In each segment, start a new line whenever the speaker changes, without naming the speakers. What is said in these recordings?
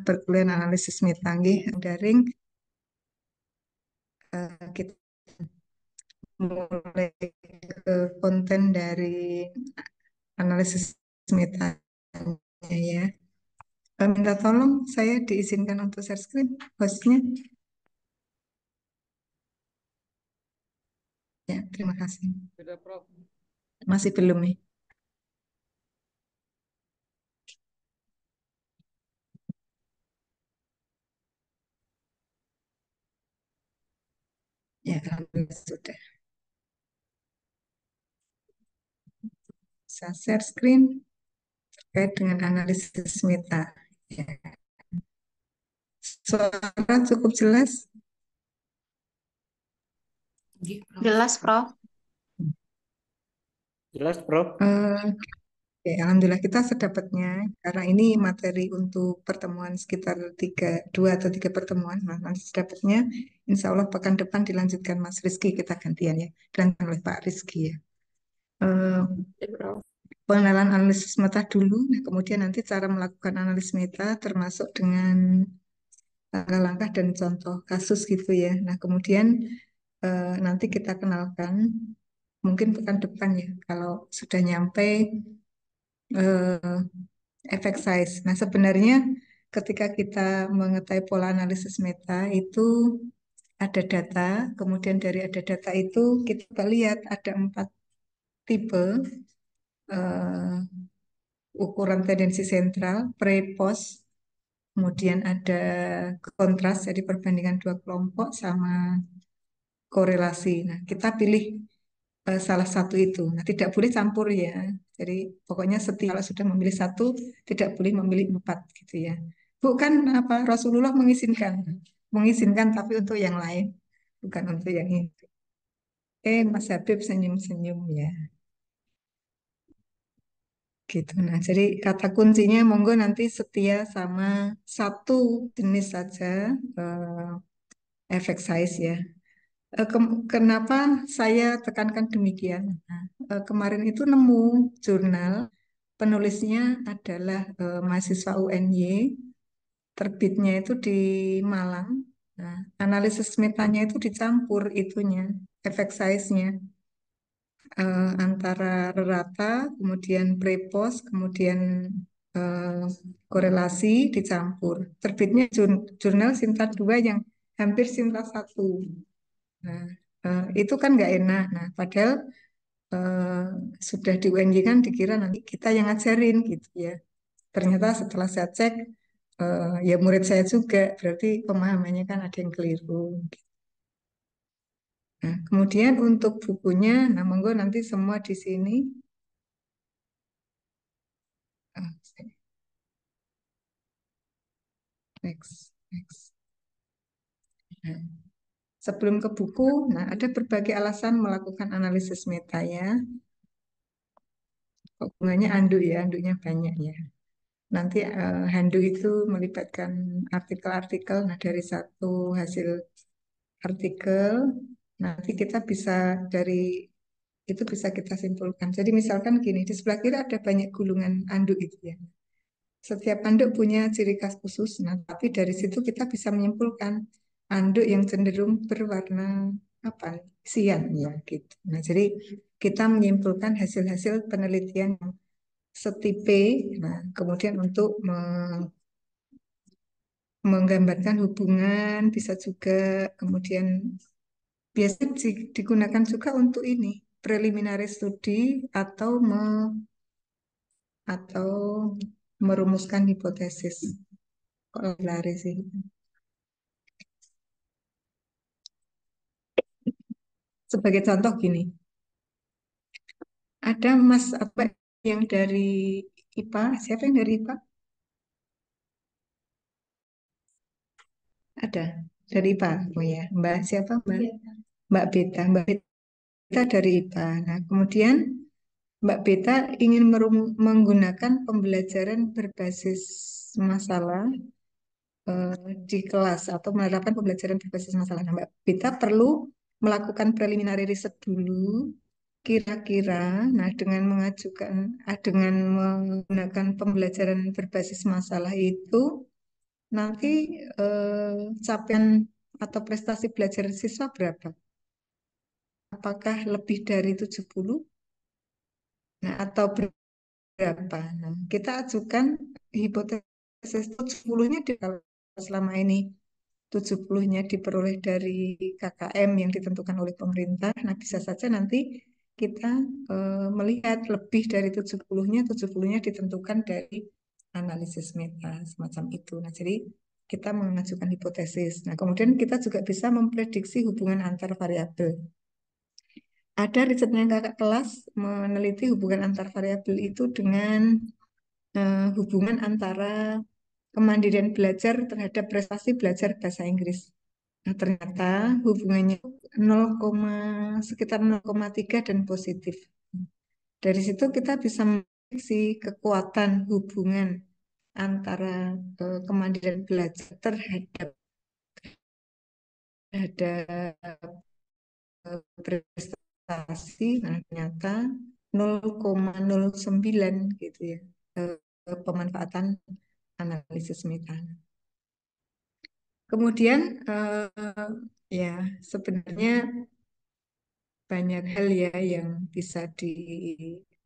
perkuliahan analisis meta nggih daring kita mulai ke konten dari analisis meta ya. Minta tolong saya diizinkan untuk share screen hostnya. Ya, terima kasih.
Sudah, Prof.
Masih belum nih. Ya, alhamdulillah sudah. Saya share screen terkait dengan analisis meta. Ya. Suara cukup jelas?
Jelas, Prof.
Jelas, Prof.
Oke, alhamdulillah kita sedapatnya karena ini materi untuk pertemuan sekitar 2 atau 3 pertemuan. Nah, nanti sedapatnya insya Allah pekan depan dilanjutkan Mas Rizky, kita gantian ya, dilanjutkan oleh Pak Rizky ya. Eh, Pengenalan analisis meta dulu, nah, kemudian nanti cara melakukan analisis meta termasuk dengan langkah-langkah dan contoh kasus gitu ya. Nah, kemudian nanti kita kenalkan mungkin pekan depan ya kalau sudah nyampe eh, efek size. Nah, sebenarnya ketika kita mengetahui pola analisis meta itu ada data, kemudian dari ada data itu kita lihat ada 4 tipe eh, ukuran tendensi sentral, pre-post, kemudian ada kontras, jadi perbandingan 2 kelompok sama korelasi. Nah, kita pilih salah satu itu. Nah, tidak boleh campur ya. Jadi pokoknya setiap kalau sudah memilih satu, tidak boleh memilih 4 gitu ya. Bukan apa Rasulullah mengizinkan tapi untuk yang lain, bukan untuk yang ini. Mas Habib senyum-senyum ya. Gitu. Nah, jadi kata kuncinya monggo nanti setia sama satu jenis saja efek size ya. Kenapa saya tekankan demikian? Nah, kemarin itu nemu jurnal penulisnya adalah mahasiswa UNY, terbitnya itu di Malang. Nah, analisis metanya itu dicampur itunya, efek size-nya antara rata, kemudian prepost, kemudian eh, korelasi dicampur. Terbitnya jurnal Sinta 2 yang hampir Sinta 1. Nah, itu kan nggak enak. Nah, padahal eh, sudah di UNJ kan dikira nanti kita yang ngajarin gitu ya. Ternyata setelah saya cek, ya murid saya juga, berarti pemahamannya kan ada yang keliru. Nah, kemudian untuk bukunya, nah monggo nanti semua di sini. Ah, next, next. Nah, sebelum ke buku, nah ada berbagai alasan melakukan analisis meta ya. Hubungannya anduk ya, anduknya banyak ya. Nanti handuk itu melibatkan artikel-artikel. Nah, dari satu hasil artikel, nanti kita bisa dari itu bisa kita simpulkan. Jadi misalkan gini, di sebelah kiri ada banyak gulungan anduk itu ya. Setiap anduk punya ciri khas khusus. Nah, tapi dari situ kita bisa menyimpulkan anduk yang cenderung berwarna apa? Sian ya gitu. Nah, jadi kita menyimpulkan hasil-hasil penelitian yang setipe. Nah, kemudian untuk menggambarkan hubungan bisa juga kemudian biasanya digunakan juga untuk ini preliminary study atau atau merumuskan hipotesis. Kok lari sih? Sebagai contoh gini, ada Mas apa yang dari IPA, siapa yang dari IPA? Ada dari IPA, oh ya, Mbak siapa Mbak? Mbak Beta dari IPA. Nah, kemudian Mbak Beta ingin menggunakan pembelajaran berbasis masalah di kelas atau menerapkan pembelajaran berbasis masalah. Nah, Mbak Beta perlu melakukan preliminary riset dulu, kira-kira, nah dengan dengan menggunakan pembelajaran berbasis masalah itu, nanti capaian atau prestasi belajar siswa berapa? Apakah lebih dari 70? Nah, atau berapa? Nah, kita ajukan hipotesis 70-nya kalau selama ini 70-nya diperoleh dari KKM yang ditentukan oleh pemerintah. Nah, bisa saja nanti kita melihat lebih dari 70-nya, 70-nya ditentukan dari analisis meta, semacam itu. Nah, jadi kita mengajukan hipotesis. Nah, kemudian kita juga bisa memprediksi hubungan antar variabel. Ada risetnya kakak kelas meneliti hubungan antar variabel itu dengan hubungan antara kemandirian belajar terhadap prestasi belajar bahasa Inggris. Nah, ternyata hubungannya 0, sekitar 0,3 dan positif. Dari situ kita bisa memprediksi kekuatan hubungan antara kemandirian belajar terhadap prestasi. Nah, ternyata 0,09 gitu ya, pemanfaatan analisis meta. Kemudian ya sebenarnya banyak hal ya yang bisa di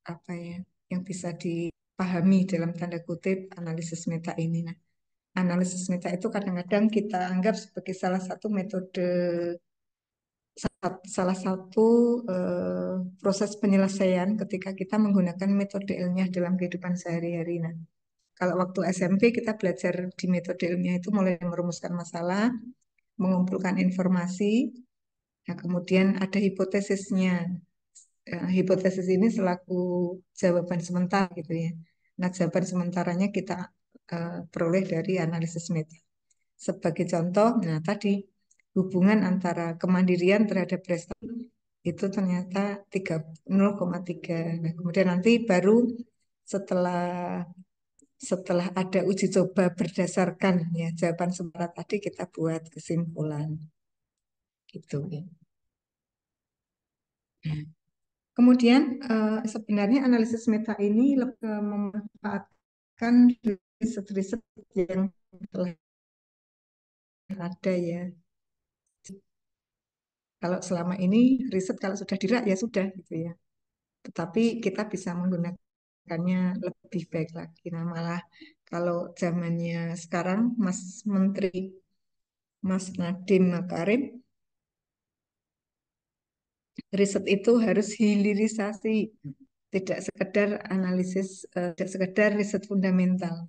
apa ya, yang bisa dipahami dalam tanda kutip analisis meta ini. Nah, analisis meta itu kadang-kadang kita anggap sebagai salah satu proses penyelesaian ketika kita menggunakan metode ilmiah dalam kehidupan sehari-hari. Nah, kalau waktu SMP kita belajar di metode ilmiah itu mulai merumuskan masalah, mengumpulkan informasi, nah, kemudian ada hipotesisnya. Hipotesis ini selaku jawaban sementara gitu ya. Nah, jawaban sementaranya kita peroleh dari analisis meta. Sebagai contoh, nah tadi hubungan antara kemandirian terhadap prestasi itu ternyata 0,3. Nah, kemudian nanti baru setelah setelah ada uji coba berdasarkan ya jawaban sementara tadi kita buat kesimpulan gitu ya. Nah, kemudian sebenarnya analisis meta ini lebih memanfaatkan riset-riset yang telah ada ya. Kalau selama ini riset kalau sudah dirak ya sudah gitu ya. Tetapi kita bisa menggunakannya lebih baik lagi. Nah, malah kalau zamannya sekarang Mas Menteri Mas Nadiem Makarim, riset itu harus hilirisasi, tidak sekedar analisis, tidak sekedar riset fundamental.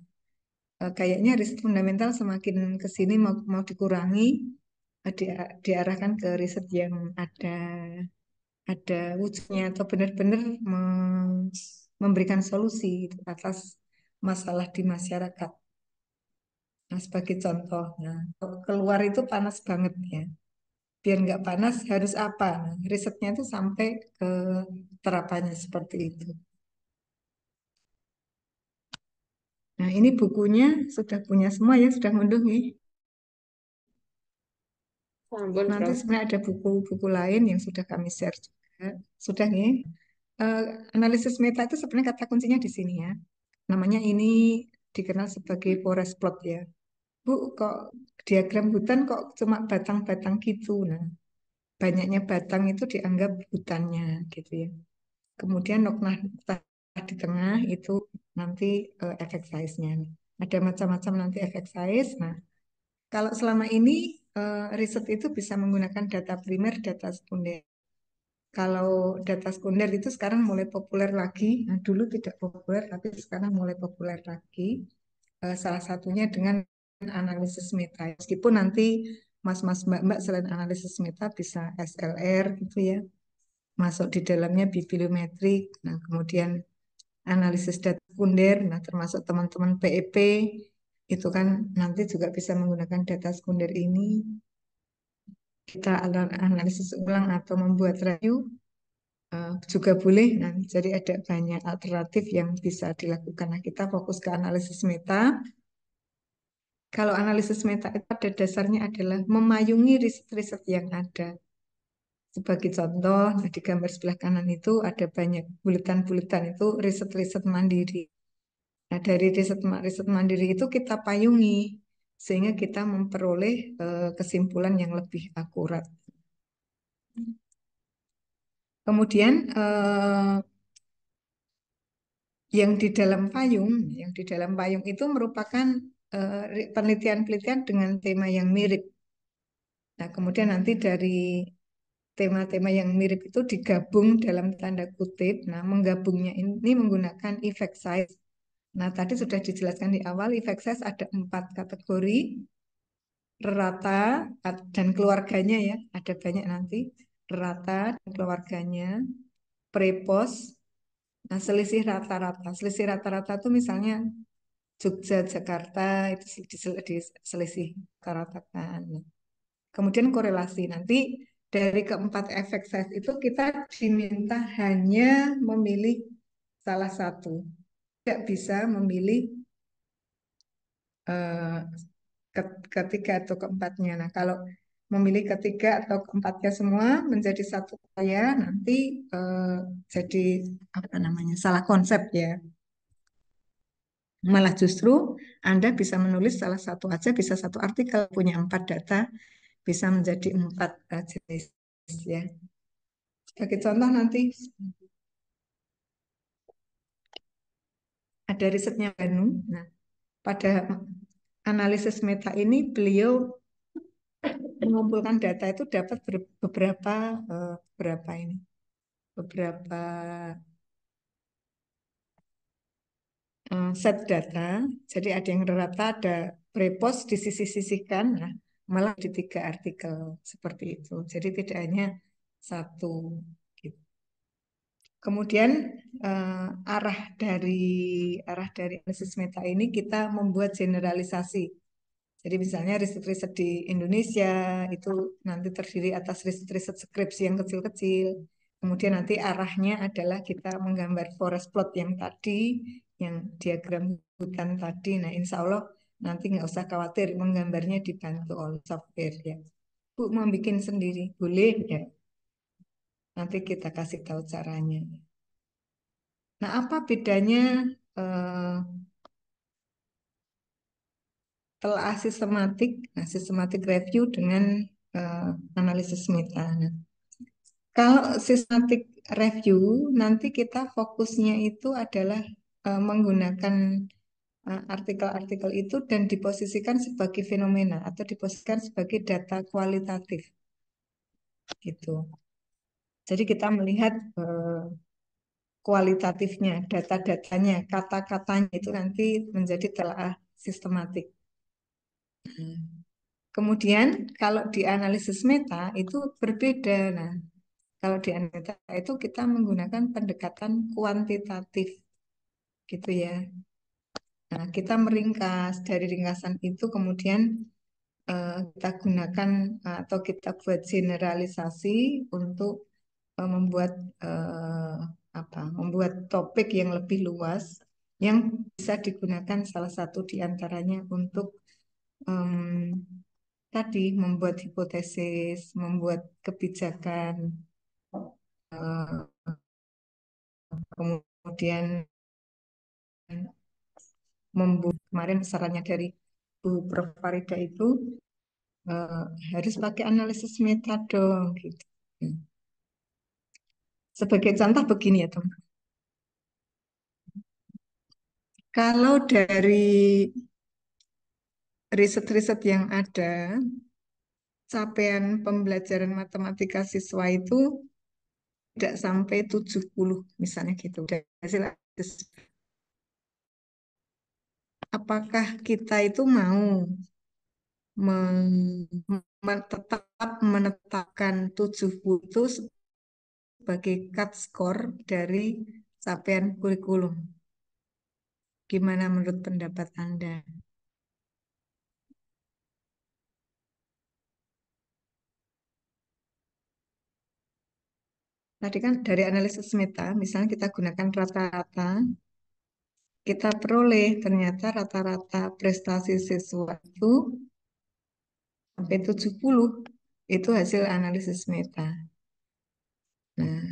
Kayaknya riset fundamental semakin ke sini mau dikurangi, diarahkan ke riset yang ada wujudnya atau benar-benar memberikan solusi gitu atas masalah di masyarakat. Nah, sebagai contoh, nah, kalau keluar itu panas banget ya. Biar nggak panas harus apa? Nah, risetnya itu sampai ke terapannya seperti itu. Nah, ini bukunya sudah punya semua ya, sudah ngunduh nih.
Ampun,
Nanti
Prof.
sebenarnya ada buku-buku lain yang sudah kami share juga. Sudah nih. Eh, Analisis meta itu sebenarnya kata kuncinya di sini ya. Namanya ini dikenal sebagai forest plot ya. Bu, kok diagram hutan kok cuma batang-batang gitu. Nah, banyaknya batang itu dianggap hutannya gitu ya. Kemudian nokta di tengah itu nanti efek size-nya. Ada macam-macam nanti efek size. Nah, kalau selama ini riset itu bisa menggunakan data primer, data sekunder. Kalau data sekunder itu sekarang mulai populer lagi. Nah, dulu tidak populer, tapi sekarang mulai populer lagi. Salah satunya dengan analisis meta. Meskipun nanti mas-mas mbak-mbak selain analisis meta bisa SLR gitu ya, masuk di dalamnya bibliometrik. Nah, kemudian analisis data sekunder, nah termasuk teman-teman PEP itu kan nanti juga bisa menggunakan data sekunder ini. Kita analisis ulang atau membuat review juga boleh. Nah, jadi ada banyak alternatif yang bisa dilakukan. Nah, kita fokus ke analisis meta. Kalau analisis meta itu pada dasarnya adalah memayungi riset-riset yang ada. Sebagai contoh, nah di gambar sebelah kanan itu ada banyak bulatan-bulatan itu riset-riset mandiri. Nah, dari riset mandiri itu kita payungi sehingga kita memperoleh kesimpulan yang lebih akurat. Kemudian yang di dalam payung itu merupakan penelitian-penelitian dengan tema yang mirip. Nah, kemudian nanti dari tema-tema yang mirip itu digabung dalam tanda kutip. Nah, menggabungnya ini menggunakan effect size. Nah, tadi sudah dijelaskan di awal, effect size ada 4 kategori, rata dan keluarganya ya, ada banyak nanti. Rata dan keluarganya, prepos, nah selisih rata-rata. Selisih rata-rata itu misalnya Jogja, Jakarta, itu diselisih rata-ratakan. Kemudian korelasi. Nanti dari keempat efek size itu kita diminta hanya memilih salah satu. Tidak bisa memilih eh, ketiga atau keempatnya. Nah, kalau memilih ketiga atau keempatnya semua menjadi satu saya nanti jadi apa namanya salah konsep ya. Malah justru Anda bisa menulis salah satu aja, bisa satu artikel punya 4 data, bisa menjadi 4 jenis ya. Sebagai contoh nanti ada risetnya Banu. Nah, pada analisis meta ini beliau mengumpulkan data itu dapat beberapa berapa ini beberapa set data. Jadi ada yang rata, ada prepos disisih-sisihkan, nah, malah di 3 artikel seperti itu. Jadi tidak hanya satu. Gitu. Kemudian eh, arah dari analisis meta ini kita membuat generalisasi. Jadi misalnya riset-riset di Indonesia itu nanti terdiri atas riset-riset skripsi yang kecil-kecil. Kemudian nanti arahnya adalah kita menggambar forest plot yang tadi, yang diagram hutan tadi. Nah, insya Allah nanti nggak usah khawatir menggambarnya dibantu oleh software ya. Bu mau bikin sendiri, boleh ya. Nanti kita kasih tahu caranya. Nah, apa bedanya eh, telah sistematik, nah, systematic review dengan eh, analisis meta? Nah, kalau systematic review, nanti kita fokusnya itu adalah menggunakan artikel-artikel itu dan diposisikan sebagai fenomena atau diposisikan sebagai data kualitatif gitu. Jadi kita melihat kualitatifnya, data-datanya, kata-katanya itu nanti menjadi telaah sistematik. Kemudian kalau di analisis meta itu berbeda. Nah, kalau di analisis meta itu kita menggunakan pendekatan kuantitatif gitu ya. Nah, kita meringkas dari ringkasan itu kemudian kita gunakan atau kita buat generalisasi untuk membuat eh, membuat topik yang lebih luas yang bisa digunakan salah satu di antaranya untuk em, tadi membuat hipotesis, membuat kebijakan, eh, kemudian membuat kemarin sarannya dari Bu Prof. Farida itu eh, harus pakai analisis meta dong gitu. Sebagai contoh begini ya teman. Kalau dari riset-riset yang ada, capaian pembelajaran matematika siswa itu tidak sampai 70 misalnya gitu. Dari hasil apakah kita itu mau tetap menetapkan 70 itu sebagai cut score dari capaian kurikulum? Gimana menurut pendapat Anda? Tadi kan dari analisis meta, misalnya kita gunakan rata-rata, kita peroleh ternyata rata-rata prestasi siswa itu sampai 70 itu hasil analisis meta. Nah,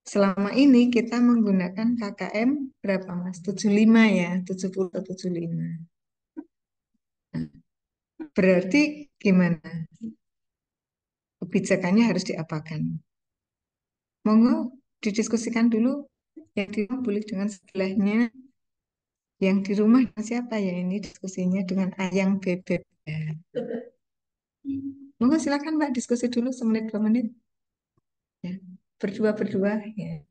selama ini kita menggunakan KKM berapa Mas? 75 ya, 70 atau 75. Nah, Berarti gimana? Kebijakannya harus diapakan? Monggo didiskusikan dulu. Yang di rumah boleh dengan sebelahnya, yang di rumah dengan siapa ya ini diskusinya dengan ayang bebek. Ya. Monggo silakan Mbak diskusi dulu semenit 2 menit. Ya. Berdua-berdua. Ya.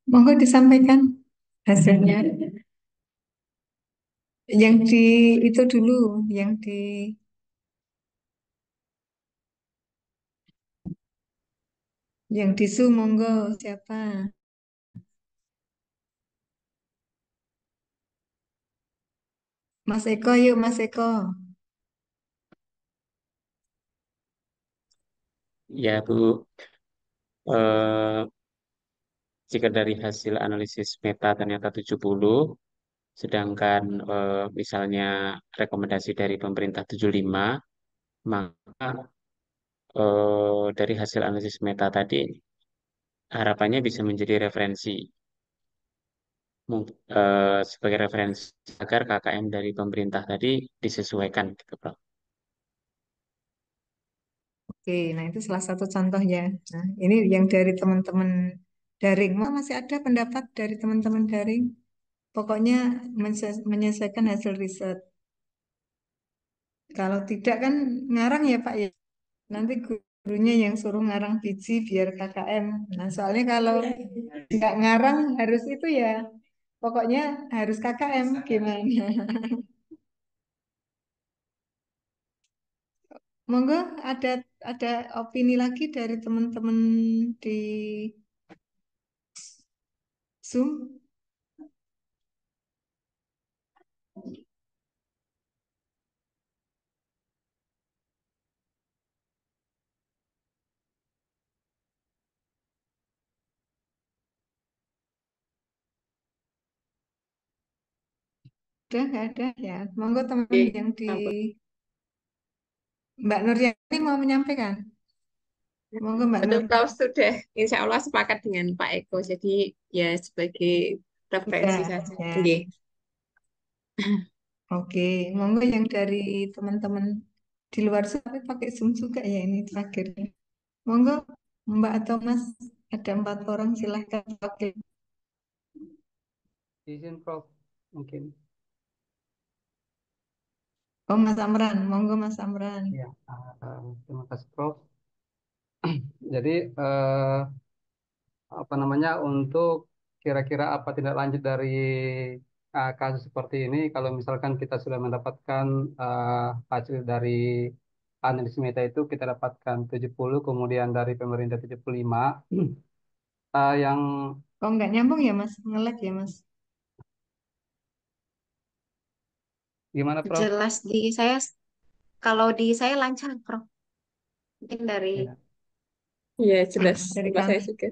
Monggo disampaikan hasilnya. Yang di itu dulu, yang di Zoom monggo siapa? Mas Eko, yuk Mas Eko.
Ya, Bu, eh, jika dari hasil analisis meta ternyata 70, sedangkan misalnya rekomendasi dari pemerintah 75, maka dari hasil analisis meta tadi, harapannya bisa menjadi referensi, sebagai referensi agar KKM dari pemerintah tadi disesuaikan, gitu, Prof.
Oke, nah itu salah satu contohnya. Nah, ini yang dari teman-teman daring. Masih ada pendapat dari teman-teman daring? Pokoknya menyelesaikan hasil riset. Kalau tidak kan ngarang ya Pak ya. Nanti gurunya yang suruh ngarang biji biar KKM. Nah, soalnya kalau nggak ngarang harus itu ya, pokoknya harus KKM gimana? Monggo ada ada opini lagi dari teman-teman di Zoom? Udah nggak ada ya. Monggo teman
Oke,
yang di
ampun.
Mbak Nuryani mau menyampaikan. Monggo Mbak
Aduh,
Nur.
Prof sudah insya Allah sepakat dengan Pak Eko. Jadi ya sebagai referensi
Ya,
saja.
ya.
Oke.
Oke, monggo yang dari teman-teman di luar sana tapi pakai Zoom juga ya ini terakhir. Monggo Mbak atau Mas, ada 4 orang silahkan. Oke.
Izin Prof, mungkin.
Oh Mas Amran, monggo Mas Amran.
Ya, terima kasih Prof. Jadi apa namanya untuk kira-kira apa tindak lanjut dari kasus seperti ini kalau misalkan kita sudah mendapatkan hasil dari analis meta itu kita dapatkan 70 kemudian dari pemerintah 75 yang
Oh nggak nyambung ya Mas, nge-lag ya Mas.
gimana Prof?
Jelas di saya, kalau di saya lancar, Prof. Mungkin dari
Ya.
Iya, jelas.
Dari
Tempat saya
kami.
juga.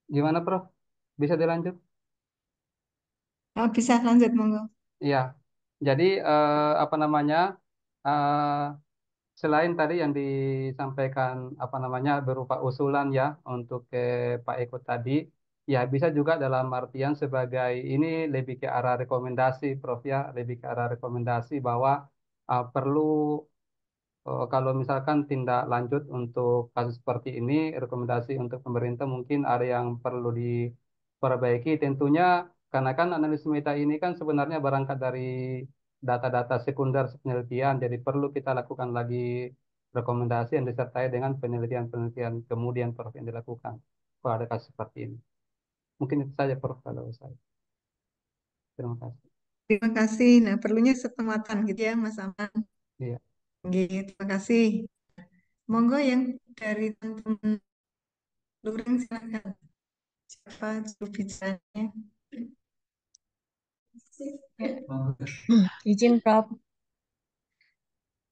Gimana Prof? Bisa dilanjut?
Oh, bisa lanjut monggo.
Iya. Jadi apa namanya? eh, Selain tadi yang disampaikan apa namanya berupa usulan ya untuk ke Pak Eko tadi, ya bisa juga dalam artian sebagai ini lebih ke arah rekomendasi, Prof ya, lebih ke arah rekomendasi bahwa perlu kalau misalkan tindak lanjut untuk kasus seperti ini, rekomendasi untuk pemerintah mungkin ada yang perlu diperbaiki. Tentunya karena kan analis meta ini kan sebenarnya berangkat dari data-data sekunder penelitian, jadi perlu kita lakukan lagi rekomendasi yang disertai dengan penelitian-penelitian kemudian Prof yang dilakukan kalau ada kasus seperti ini. Mungkin itu saja Prof kalau saya. Terima kasih.
Terima kasih. Nah, perlunya sepenguatan gitu ya Mas Amran.
Iya.
Gitu, terima kasih. Monggo yang dari teman-teman Lureng silahkan. Siapa juru bicaranya? Ya,
Izin Prof,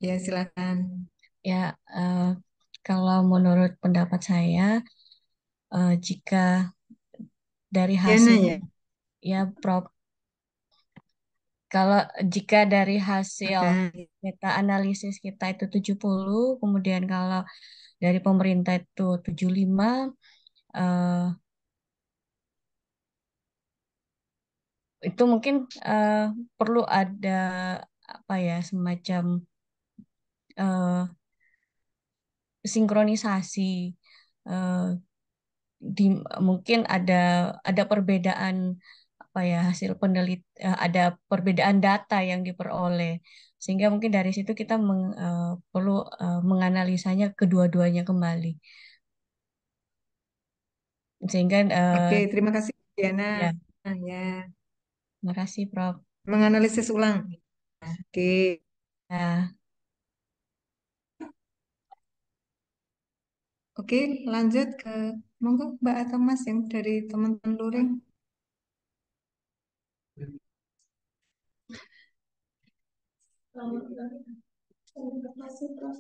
ya silakan.
ya eh, kalau menurut pendapat saya, jika dari
Diana
hasil,
ya.
ya Prof, kalau jika dari hasil
Nah,
meta analisis kita itu 70, kemudian kalau dari pemerintah itu 75, eh, itu mungkin eh, perlu ada apa ya semacam eh, sinkronisasi. eh, di mungkin ada perbedaan apa ya hasil ada perbedaan data yang diperoleh sehingga mungkin dari situ kita perlu menganalisanya kedua-duanya kembali sehingga
oke, terima kasih Diana.
ya
Nah, ya,
terima kasih Prof.
menganalisis ulang. Oke,
Ya,
oke, lanjut ke monggo Mbak atau Mas yang dari teman-teman Luring.
Masih Prof.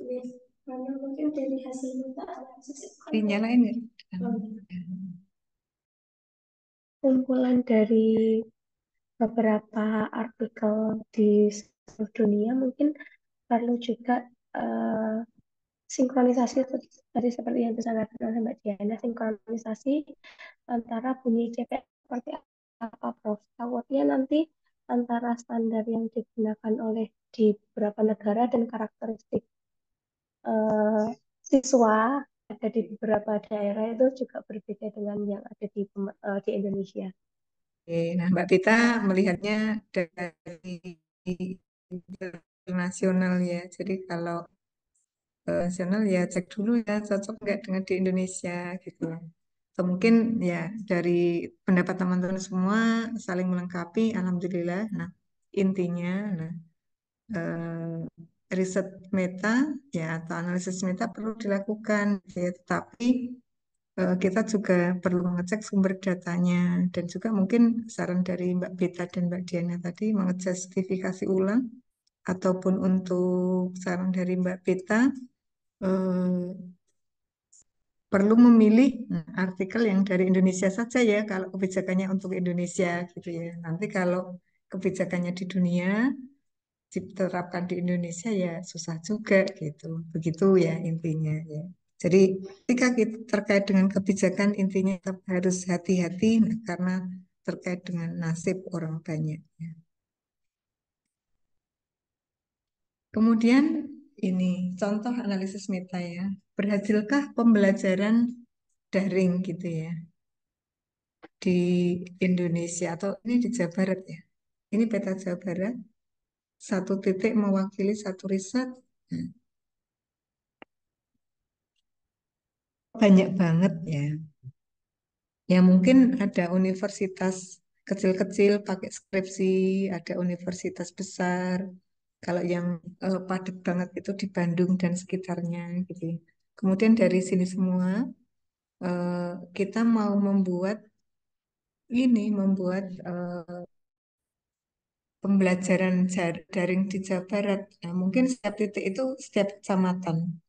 Karena mungkin dari hasil kita analisis itu kan
Dinyalain nggak?
kumpulan dari beberapa artikel di seluruh dunia mungkin perlu juga eh, sinkronisasi tadi seperti yang disampaikan oleh Mbak Diana, sinkronisasi antara bunyi CPR seperti apa Prof. Takutnya nanti antara standar yang digunakan oleh di beberapa negara dan karakteristik eh, siswa ada di beberapa daerah itu juga berbeda dengan yang ada di Indonesia.
Oke, nah Mbak Tita melihatnya dari nasional ya. Jadi kalau nasional ya cek dulu ya cocok nggak dengan di Indonesia gitu. Atau mungkin ya dari pendapat teman-teman semua saling melengkapi, alhamdulillah. Nah, intinya, nah, riset meta ya atau analisis meta perlu dilakukan, ya. Tetapi kita juga perlu mengecek sumber datanya dan juga mungkin saran dari Mbak Beta dan Mbak Diana tadi mengecek justifikasi ulang ataupun untuk saran dari Mbak Beta eh, perlu memilih artikel yang dari Indonesia saja ya kalau kebijakannya untuk Indonesia gitu ya. Nanti kalau kebijakannya di dunia diterapkan di Indonesia ya susah juga gitu. Begitu ya intinya ya. Jadi ketika kita terkait dengan kebijakan intinya tetap harus hati-hati karena terkait dengan nasib orang banyak. Ya. Kemudian ini contoh analisis meta ya. Berhasilkah pembelajaran daring gitu ya di Indonesia atau ini di Jawa Barat ya. Ini peta Jawa Barat, satu titik mewakili satu riset. Nah, banyak banget ya. Ya mungkin ada universitas kecil-kecil pakai skripsi, ada universitas besar. Kalau yang padat banget itu di Bandung dan sekitarnya gitu. Kemudian dari sini semua kita mau membuat pembelajaran daring di Jawa Barat. Nah, mungkin setiap titik itu setiap kecamatan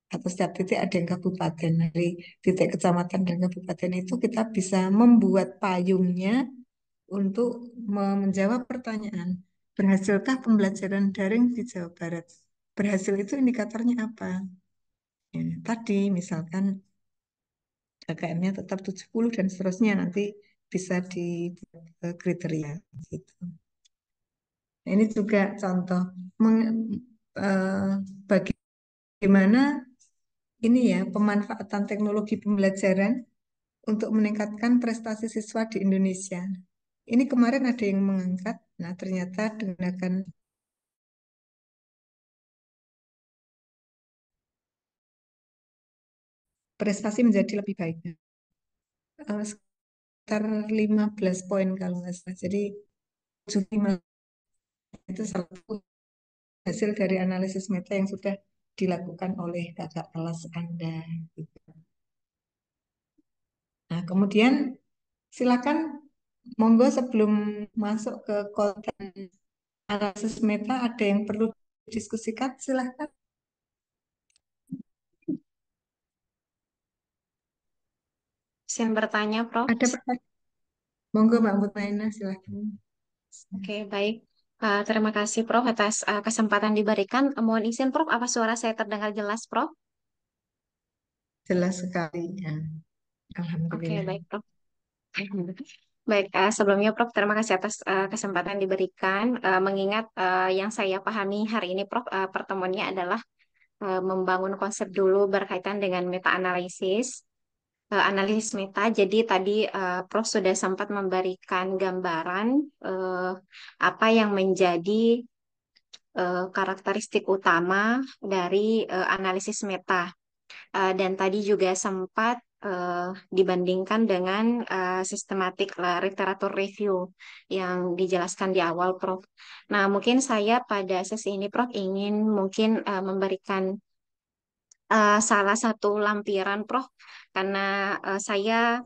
atau setiap titik ada yang kabupaten. Dari titik kecamatan dan kabupaten itu kita bisa membuat payungnya untuk menjawab pertanyaan, berhasilkah pembelajaran daring di Jawa Barat? Berhasil itu indikatornya apa? Ya, tadi misalkan KKM-nya tetap 70 dan seterusnya nanti bisa di kriteria gitu. Nah, ini juga contoh eh, bagaimana ini ya pemanfaatan teknologi pembelajaran untuk meningkatkan prestasi siswa di Indonesia. Ini kemarin ada yang mengangkat, nah ternyata dengan prestasi menjadi lebih baik. Sekitar 15 poin kalau nggak salah. Jadi 75 itu salah satu hasil dari analisis meta yang sudah dilakukan oleh kakak kelas Anda. Nah, kemudian silakan monggo sebelum masuk ke konten analisis meta ada yang perlu didiskusikan, silakan.
Yang bertanya, Prof.
Ada pertanyaan? Monggo Mbak Mutmainah, silakan.
Oke, baik. Terima kasih, Prof, atas kesempatan diberikan. Mohon izin, Prof, apa suara saya terdengar jelas, Prof?
Jelas sekali ya.
Oke,
Alhamdulillah.
baik, Prof. Baik, sebelumnya, Prof, terima kasih atas kesempatan diberikan. Mengingat yang saya pahami hari ini, Prof, pertemuannya adalah membangun konsep dulu berkaitan dengan meta-analisis. Analisis meta. Jadi tadi Prof sudah sempat memberikan gambaran apa yang menjadi karakteristik utama dari analisis meta. Dan tadi juga sempat dibandingkan dengan sistematik literatur review yang dijelaskan di awal, Prof. Nah, mungkin saya pada sesi ini, Prof, ingin mungkin memberikan salah satu lampiran, Prof, karena saya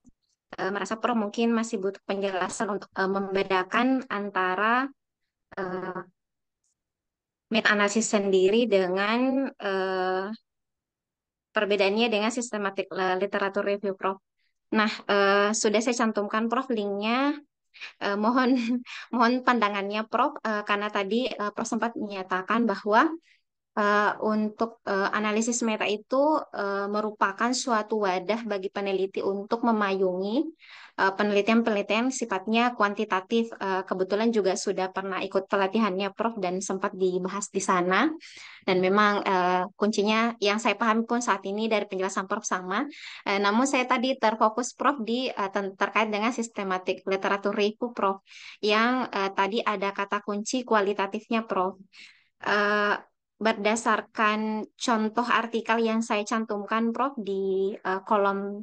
merasa Prof mungkin masih butuh penjelasan untuk membedakan antara uh, meta-analisis sendiri dengan perbedaannya dengan sistematik literatur review, Prof. Nah, sudah saya cantumkan, Prof, linknya. Mohon mohon pandangannya, Prof, karena tadi Prof sempat menyatakan bahwa untuk analisis meta itu merupakan suatu wadah bagi peneliti untuk memayungi penelitian-penelitian sifatnya kuantitatif. Kebetulan juga sudah pernah ikut pelatihannya, Prof, dan sempat dibahas di sana. Dan memang kuncinya yang saya pahami pun saat ini dari penjelasan Prof sama. Namun saya tadi terfokus, Prof, di terkait dengan sistematik literatur review, Prof, yang tadi ada kata kunci kualitatifnya, Prof. eh, berdasarkan contoh artikel yang saya cantumkan, Prof, di kolom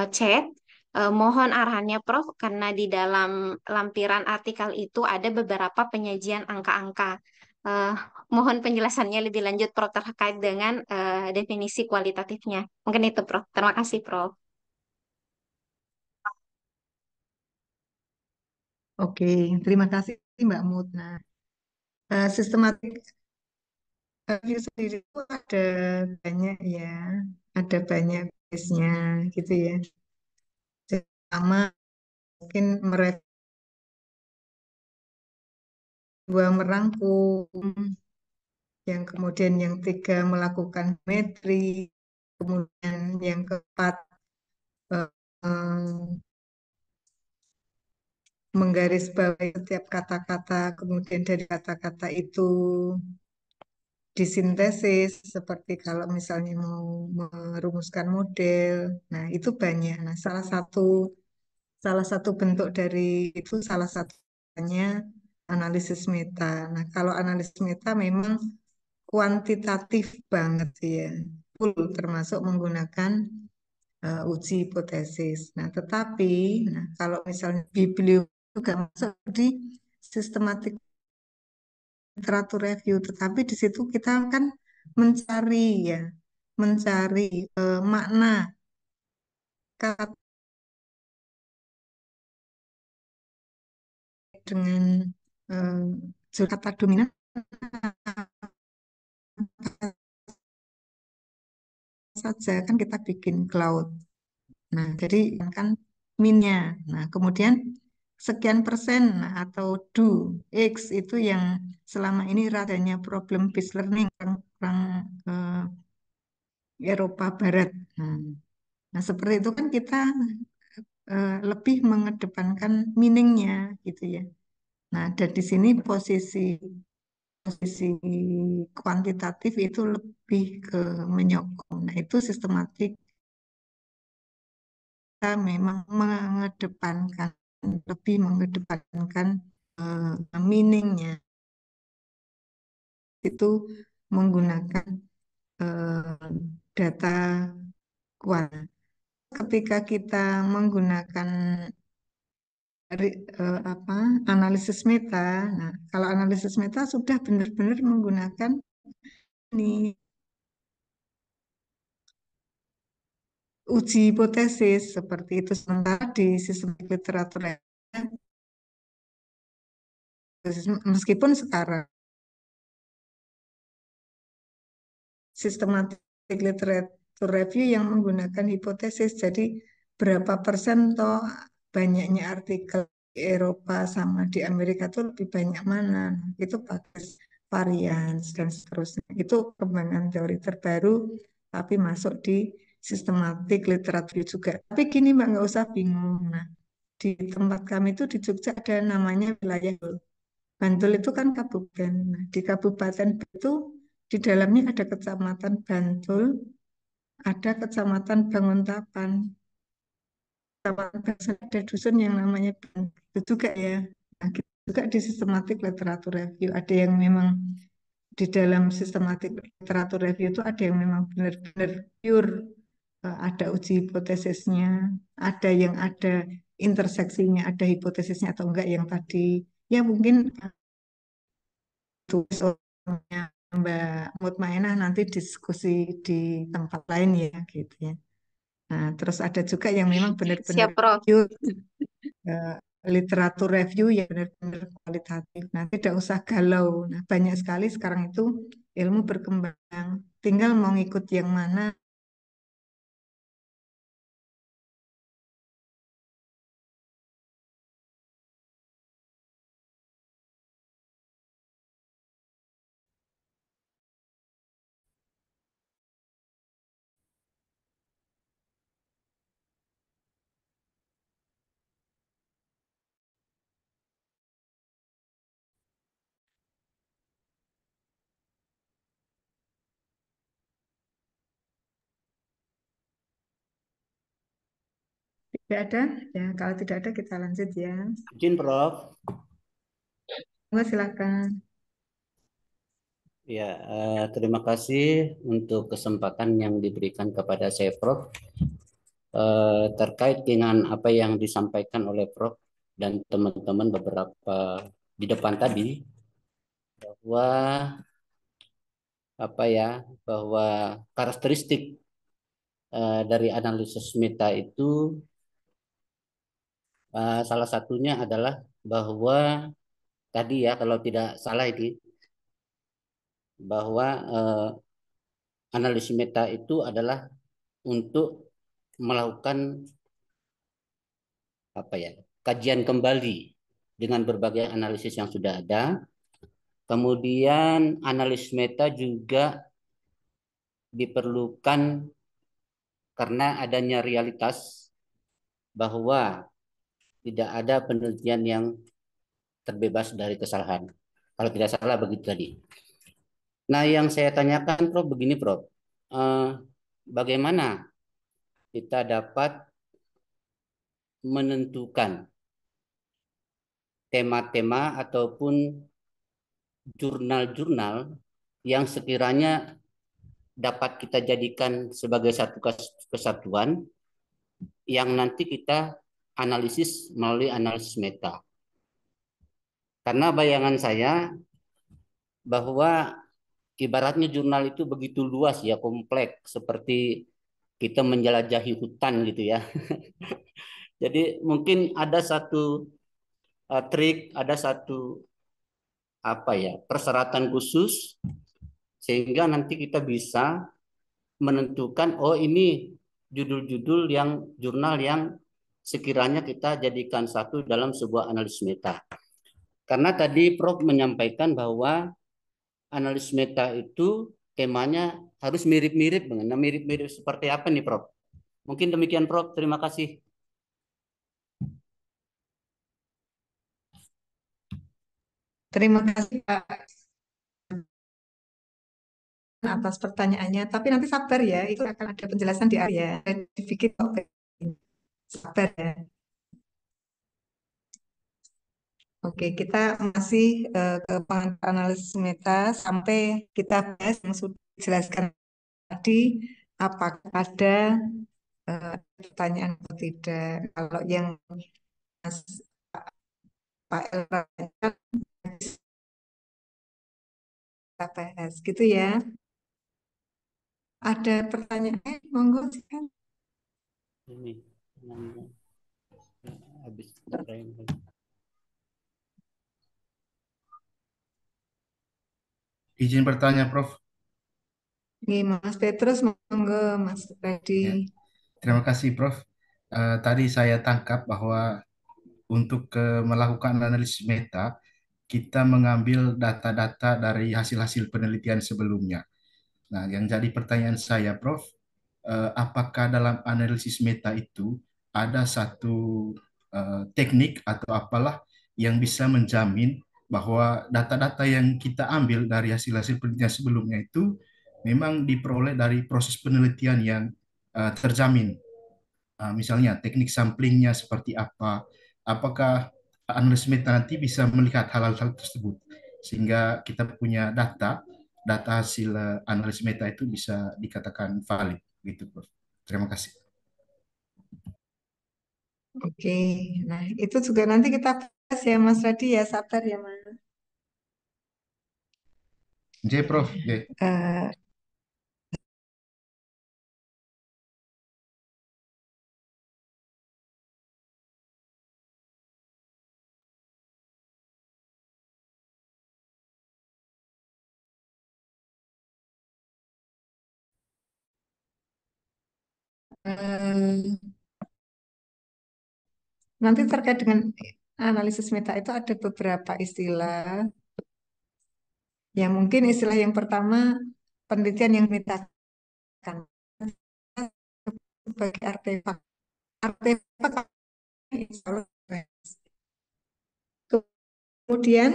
chat. Mohon arahannya, Prof, karena di dalam lampiran artikel itu ada beberapa penyajian angka-angka. Eh, Mohon penjelasannya lebih lanjut, Prof, terkait dengan definisi kualitatifnya. Mungkin itu, Prof. Terima kasih, Prof.
Oke, terima kasih Mbak Mut. Nah, sistematik review sendiri itu ada banyak ya, ada banyak base-nya gitu ya. Jadi, pertama mungkin mereka dua merangkum, yang kemudian yang tiga melakukan metri, kemudian yang keempat eh, eh, menggarisbawahi setiap kata-kata, kemudian dari kata-kata itu disintesis, seperti kalau misalnya mau merumuskan model. Nah, itu banyak. Nah, salah satu bentuk dari itu salah satunya analisis meta. Nah, kalau analisis meta memang kuantitatif banget sih ya, full termasuk menggunakan uji hipotesis. Nah, tetapi kalau misalnya biblio juga masuk di sistematik literatur review, tetapi di situ kita kan mencari ya, mencari makna kata dengan kata dominan saja kan kita bikin cloud. Nah, jadi kan minnya. Nah, kemudian sekian persen nah, atau do X itu yang selama ini radanya problem based learning orang Eropa Barat. Nah, seperti itu kan kita lebih mengedepankan meaningnya gitu ya. Nah, dan di sini posisi kuantitatif itu lebih ke menyokong. Nah, itu sistematik kita memang mengedepankan lebih mengedepankan meaningnya itu menggunakan eh, data kuat. Ketika kita menggunakan apa analisis meta, nah kalau analisis meta sudah benar-benar menggunakan ini uji hipotesis seperti itu. Sementara di sistem literatur meskipun sekarang sistematik literatur review yang menggunakan hipotesis. Jadi berapa persen toh banyaknya artikel di Eropa sama di Amerika itu lebih banyak mana? Nah, itu pakai varians dan seterusnya. Itu perkembangan teori terbaru tapi masuk di sistematik literatur juga. Tapi gini Mbak, nggak usah bingung. Nah, di tempat kami itu di Jogja ada namanya wilayah Bantul itu kan kabupaten. Nah, di kabupaten itu di dalamnya ada kecamatan Bantul, ada kecamatan Banguntapan, kecamatan Bangsal, ada dusun yang namanya Bantul itu juga ya. Nah, gitu juga di sistematik literatur review ada yang memang di dalam sistematik literatur review itu ada yang memang benar-benar pure ada uji hipotesisnya, ada yang ada interseksinya, ada hipotesisnya atau enggak yang tadi ya mungkin tulis orangnya Mbak Mutmainah nanti diskusi di tempat lain ya gitu ya. Nah, terus ada juga yang memang benar-benar
Siap, Prof.
review, eh, literatur review yang benar-benar kualitatif. Nah, tidak usah galau. Nah, banyak sekali sekarang itu ilmu berkembang. Tinggal mau ngikut yang mana. Tidak ada? Ya, kalau tidak ada kita lanjut ya.
Izin, Prof.
Monggo silakan.
Ya, terima kasih untuk kesempatan yang diberikan kepada saya, Prof. Terkait dengan apa yang disampaikan oleh Prof dan teman-teman beberapa di depan tadi, bahwa apa ya, bahwa karakteristik dari analisis meta itu salah satunya adalah bahwa tadi ya kalau tidak salah ini bahwa analisis meta itu adalah untuk melakukan apa ya, kajian kembali dengan berbagai analisis yang sudah ada. Kemudian analisis meta juga diperlukan karena adanya realitas bahwa tidak ada penelitian yang terbebas dari kesalahan. Kalau tidak salah begitu tadi. Nah, yang saya tanyakan, Prof, begini, Prof. Bagaimana kita dapat menentukan tema-tema ataupun jurnal-jurnal yang sekiranya dapat kita jadikan sebagai satu kesatuan yang nanti kita analisis melalui analisis meta. Karena bayangan saya bahwa ibaratnya jurnal itu begitu luas ya, kompleks seperti kita menjelajahi hutan gitu ya. Jadi mungkin ada satu trik, ada satu apa ya, persyaratan khusus sehingga nanti kita bisa menentukan oh ini judul-judul yang jurnal yang sekiranya kita jadikan satu dalam sebuah analisis meta. Karena tadi Prof menyampaikan bahwa analisis meta itu temanya harus mirip-mirip. Nah, mirip-mirip seperti apa nih, Prof? Mungkin demikian, Prof. Terima kasih.
Terima kasih Pak atas pertanyaannya. Tapi nanti sabar ya, itu akan ada penjelasan di akhir ya. Dipikir kok sabar ya. Oke, kita masih ke analisis meta sampai kita bahas yang sudah dijelaskan tadi. Apakah ada pertanyaan atau tidak? Kalau yang Mas Pak Elra kita bahas gitu ya. Ada pertanyaan? Monggo silakan.
Ini habis
Izin bertanya, Prof.
Nih, Mas Petrus, monggo Mas Radi.
Ya, terima kasih, Prof. Tadi saya tangkap bahwa untuk melakukan analisis meta, kita mengambil data-data dari hasil-hasil penelitian sebelumnya. Nah, yang jadi pertanyaan saya, Prof, apakah dalam analisis meta itu ada satu teknik atau apalah yang bisa menjamin bahwa data-data yang kita ambil dari hasil-hasil penelitian sebelumnya itu memang diperoleh dari proses penelitian yang terjamin. Misalnya teknik samplingnya seperti apa, apakah analis meta nanti bisa melihat hal-hal tersebut sehingga kita punya data hasil analis meta itu bisa dikatakan valid gitu, Prof. Terima kasih.
Oke, nah itu juga nanti kita bahas ya Mas Radi ya, sabar ya Mas.
J, Prof. J.
Eh, eh, nanti terkait dengan analisis meta itu ada beberapa istilah. Yang mungkin istilah yang pertama penelitian yang memetakan sebagai artefak. Artefak insya Allah. Kemudian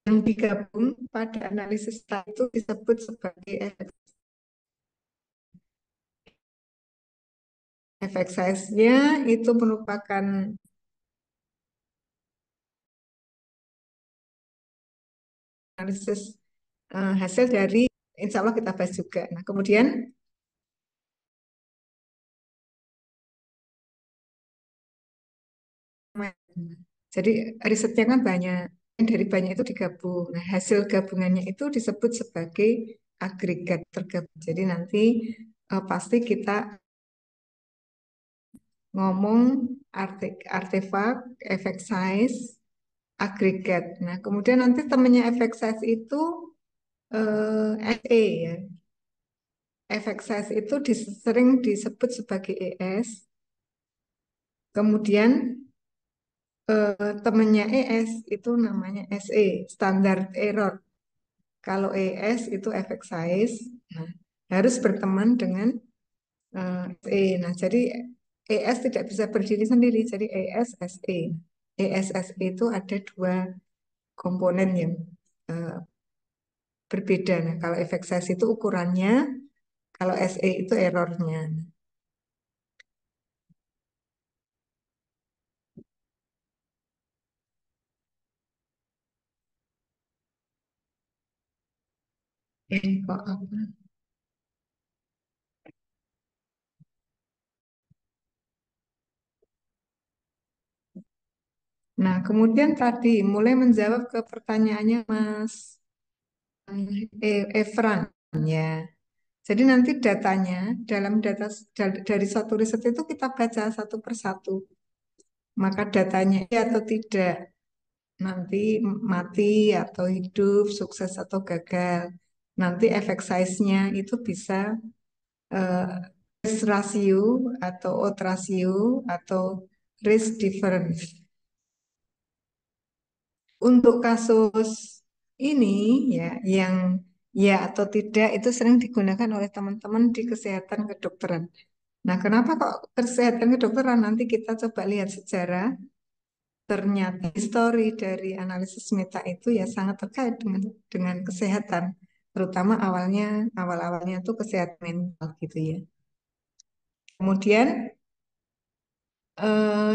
yang digabung pada analisis itu disebut sebagai efek size-nya itu merupakan analisis hasil dari insya Allah kita bahas juga. Nah, kemudian jadi risetnya kan banyak, dari banyak itu digabung. Nah, hasil gabungannya itu disebut sebagai agregat tergabung. Jadi nanti pasti kita ngomong artefak, efek size, agregat. Nah, kemudian nanti temannya efek size itu SE ya. Efek size itu sering disebut sebagai ES. Kemudian temannya ES itu namanya SE, standard error. Kalau ES itu efek size, nah, harus berteman dengan SE. Nah, jadi ES tidak bisa berdiri sendiri, jadi ES SE. ES SE itu ada dua komponen yang eh, berbeda. Nah, kalau efek size itu ukurannya, kalau SE itu errornya. Kok apa? Nah, kemudian tadi mulai menjawab ke pertanyaannya Mas Efran ya. Jadi nanti datanya dalam data dari satu riset itu kita baca satu persatu. Maka datanya iya atau tidak, nanti mati atau hidup, sukses atau gagal. Nanti efek size-nya itu bisa eh, risk ratio atau odds ratio atau risk difference. Untuk kasus ini ya yang ya atau tidak itu sering digunakan oleh teman-teman di kesehatan kedokteran. Nah, kenapa kok kesehatan kedokteran? Nanti kita coba lihat sejarah. Ternyata histori dari analisis meta itu ya sangat terkait dengan kesehatan, terutama awal-awalnya itu kesehatan mental gitu ya. Kemudian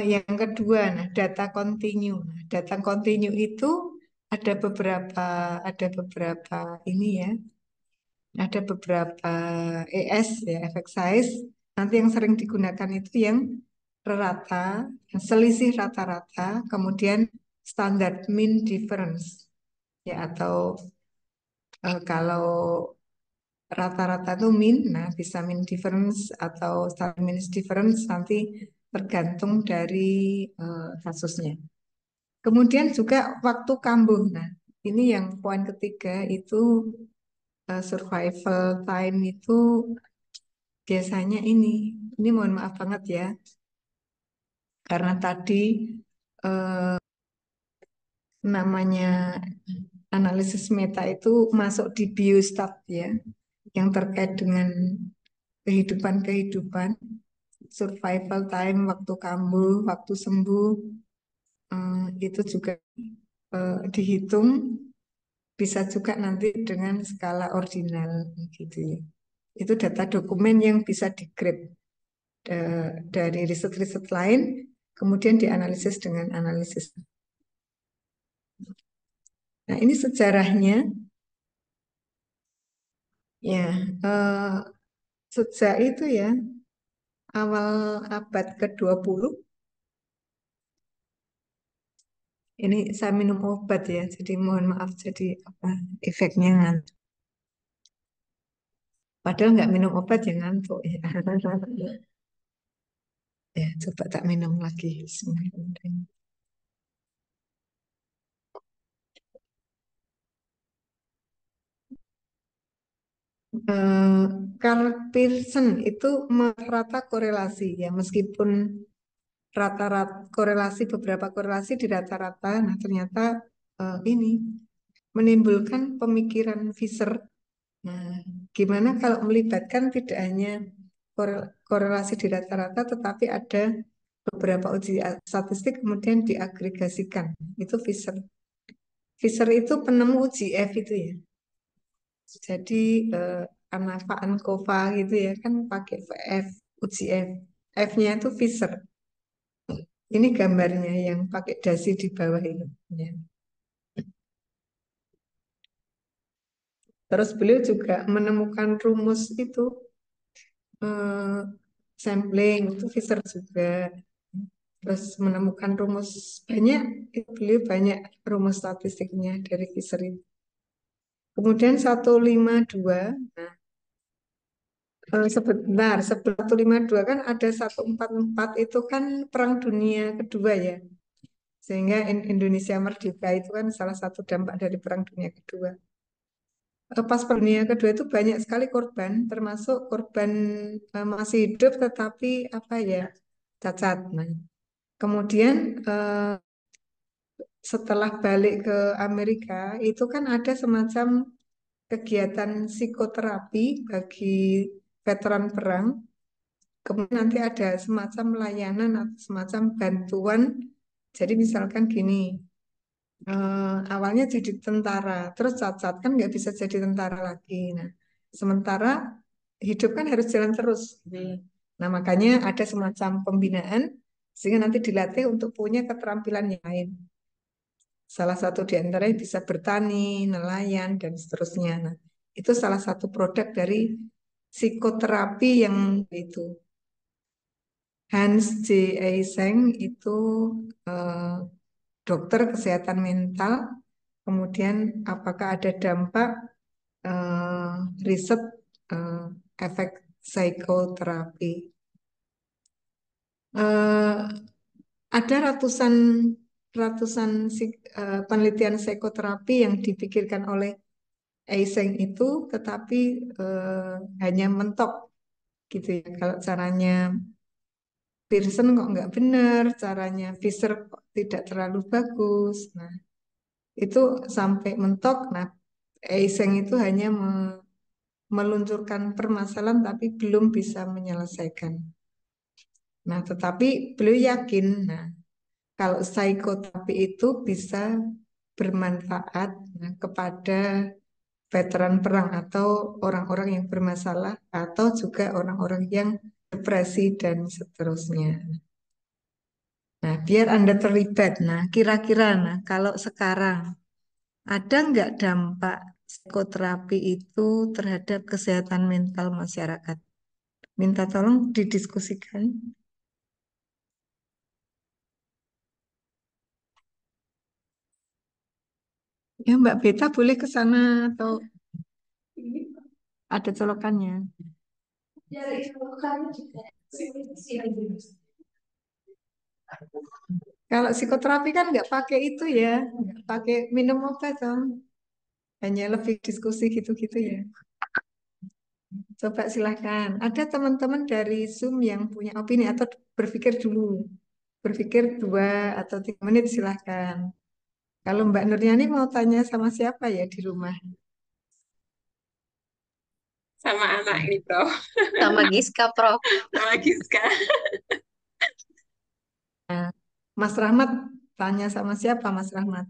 yang kedua, nah data continue. Nah, data continue itu ada beberapa ada beberapa ini ya, ada beberapa ES ya, efek size. Nanti yang sering digunakan itu yang rata, selisih rata-rata, kemudian standar mean difference ya atau kalau rata-rata itu mean, nah bisa mean difference atau standard mean difference nanti tergantung dari kasusnya. Kemudian juga waktu kambuh. Nah, ini yang poin ketiga itu survival time itu biasanya ini mohon maaf banget ya, karena tadi eh, namanya analisis meta itu masuk di biostat ya, yang terkait dengan kehidupan-kehidupan, survival time, waktu kambuh, waktu sembuh, itu juga dihitung, bisa juga nanti dengan skala ordinal gitu ya. Itu data dokumen yang bisa di-grab dari riset-riset lain, kemudian dianalisis dengan analisis. Nah, ini sejarahnya. Ya, sejak itu ya, awal abad ke-20, ini saya minum obat ya, jadi mohon maaf jadi apa efeknya ngantuk. Padahal nggak minum obat ya ngantuk ya. Ya, coba tak minum lagi. Bismillahirrahmanirrahim. Carl Pearson itu merata korelasi ya, meskipun rata-rata korelasi beberapa korelasi di rata-rata, nah ternyata ini menimbulkan pemikiran Fisher. Nah, gimana kalau melibatkan tidak hanya korelasi di rata-rata, tetapi ada beberapa uji statistik kemudian diagregasikan. Itu Fisher. Fisher itu penemu uji F itu ya. Jadi Anava Ankova gitu ya kan pakai F, uji F. F-nya itu Fisher. Ini gambarnya yang pakai dasi di bawah itu. Ya. Terus beliau juga menemukan rumus itu eh, sampling itu Fisher juga. Terus menemukan rumus banyak, beliau banyak rumus statistiknya dari Fisher itu. Kemudian 152, nah sebentar, 152 kan ada 144 itu kan Perang Dunia Kedua ya. Sehingga Indonesia merdeka itu kan salah satu dampak dari Perang Dunia Kedua. Pas Perang Dunia Kedua itu banyak sekali korban, termasuk korban masih hidup tetapi apa ya, cacat. Nah, kemudian setelah balik ke Amerika itu kan ada semacam kegiatan psikoterapi bagi veteran perang. Kemudian nanti ada semacam layanan atau semacam bantuan. Jadi misalkan gini, awalnya jadi tentara, terus cacat kan nggak bisa jadi tentara lagi. Nah, sementara hidup kan harus jalan terus. Nah, makanya ada semacam pembinaan sehingga nanti dilatih untuk punya keterampilan yang lain. Salah satu di antaranya bisa bertani, nelayan, dan seterusnya. Nah, itu salah satu produk dari psikoterapi yang itu. Hans J. Eysenck itu eh, dokter kesehatan mental. Kemudian apakah ada dampak eh, riset eh, efek psikoterapi? Eh, ada ratusan ratusan penelitian psikoterapi yang dipikirkan oleh Eysenck itu, tetapi hanya mentok gitu ya. Kalau caranya Pearson kok nggak benar, caranya Fisher kok tidak terlalu bagus. Nah, itu sampai mentok. Nah, Eysenck itu hanya meluncurkan permasalahan tapi belum bisa menyelesaikan. Nah, tetapi beliau yakin, nah, kalau psikoterapi itu bisa bermanfaat nah, kepada veteran perang atau orang-orang yang bermasalah atau juga orang-orang yang depresi dan seterusnya. Nah, biar Anda terlibat. Nah, kira-kira nah kalau sekarang ada nggak dampak psikoterapi itu terhadap kesehatan mental masyarakat? Minta tolong didiskusikan. Ya, Mbak Beta boleh ke sana atau ada colokannya. Kalau psikoterapi kan nggak pakai itu ya, nggak pakai minum obat dong. Hanya lebih diskusi gitu-gitu ya. Coba silahkan. Ada teman-teman dari Zoom yang punya opini atau berpikir dulu. Berpikir 2 atau 3 menit silahkan. Kalau Mbak Nurjani mau tanya sama siapa ya di rumah?
Sama anak ini, Prof.
Sama Giska, Prof.
Sama Giska.
Nah, Mas Rahmat tanya sama siapa Mas Rahmat?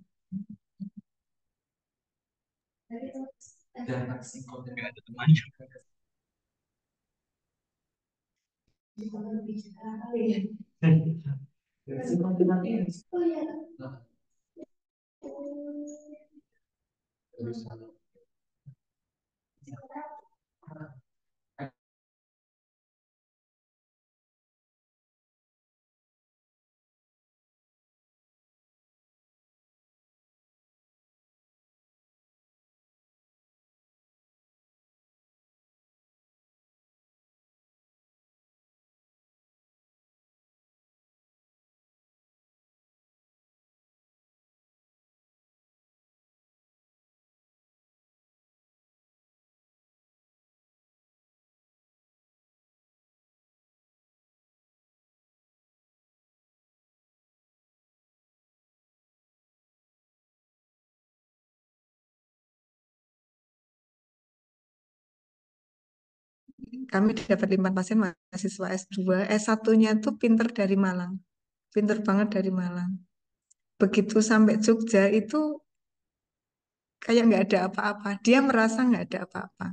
Kami dapat 5 pasien mahasiswa S2, S1-nya tuh pinter dari Malang. Pinter banget dari Malang. Begitu sampai Jogja itu kayak nggak ada apa-apa. Dia merasa nggak ada apa-apa.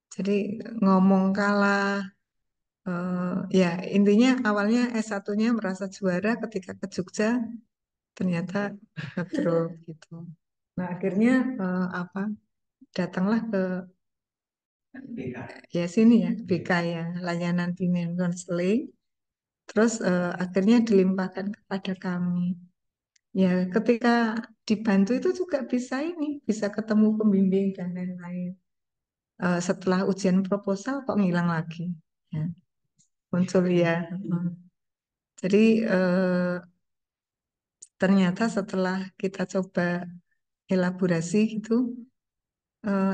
Jadi ngomong kalah, ya intinya awalnya S1-nya merasa juara ketika ke Jogja ternyata ngedrop gitu. Nah akhirnya apa? datanglah ke ya sini ya, BK ya, layanan bimbingan konseling. Terus akhirnya dilimpahkan kepada kami. Ya, ketika dibantu itu juga bisa ini, bisa ketemu pembimbing dan lain-lain. Setelah ujian proposal kok ngilang lagi. Ya, muncul ya. Jadi ternyata setelah kita coba elaborasi gitu,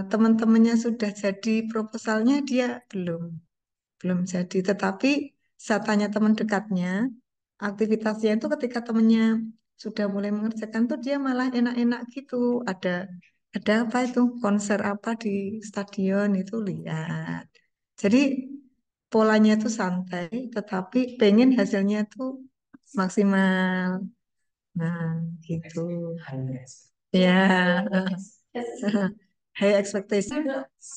teman-temannya sudah jadi proposalnya dia belum jadi. Tetapi saya tanya teman dekatnya, aktivitasnya itu ketika temennya sudah mulai mengerjakan tuh dia malah enak-enak gitu. Ada apa itu konser apa di stadion itu lihat. Jadi polanya itu santai, tetapi pengen hasilnya tuh maksimal. Nah, gitu. Ya, high expectation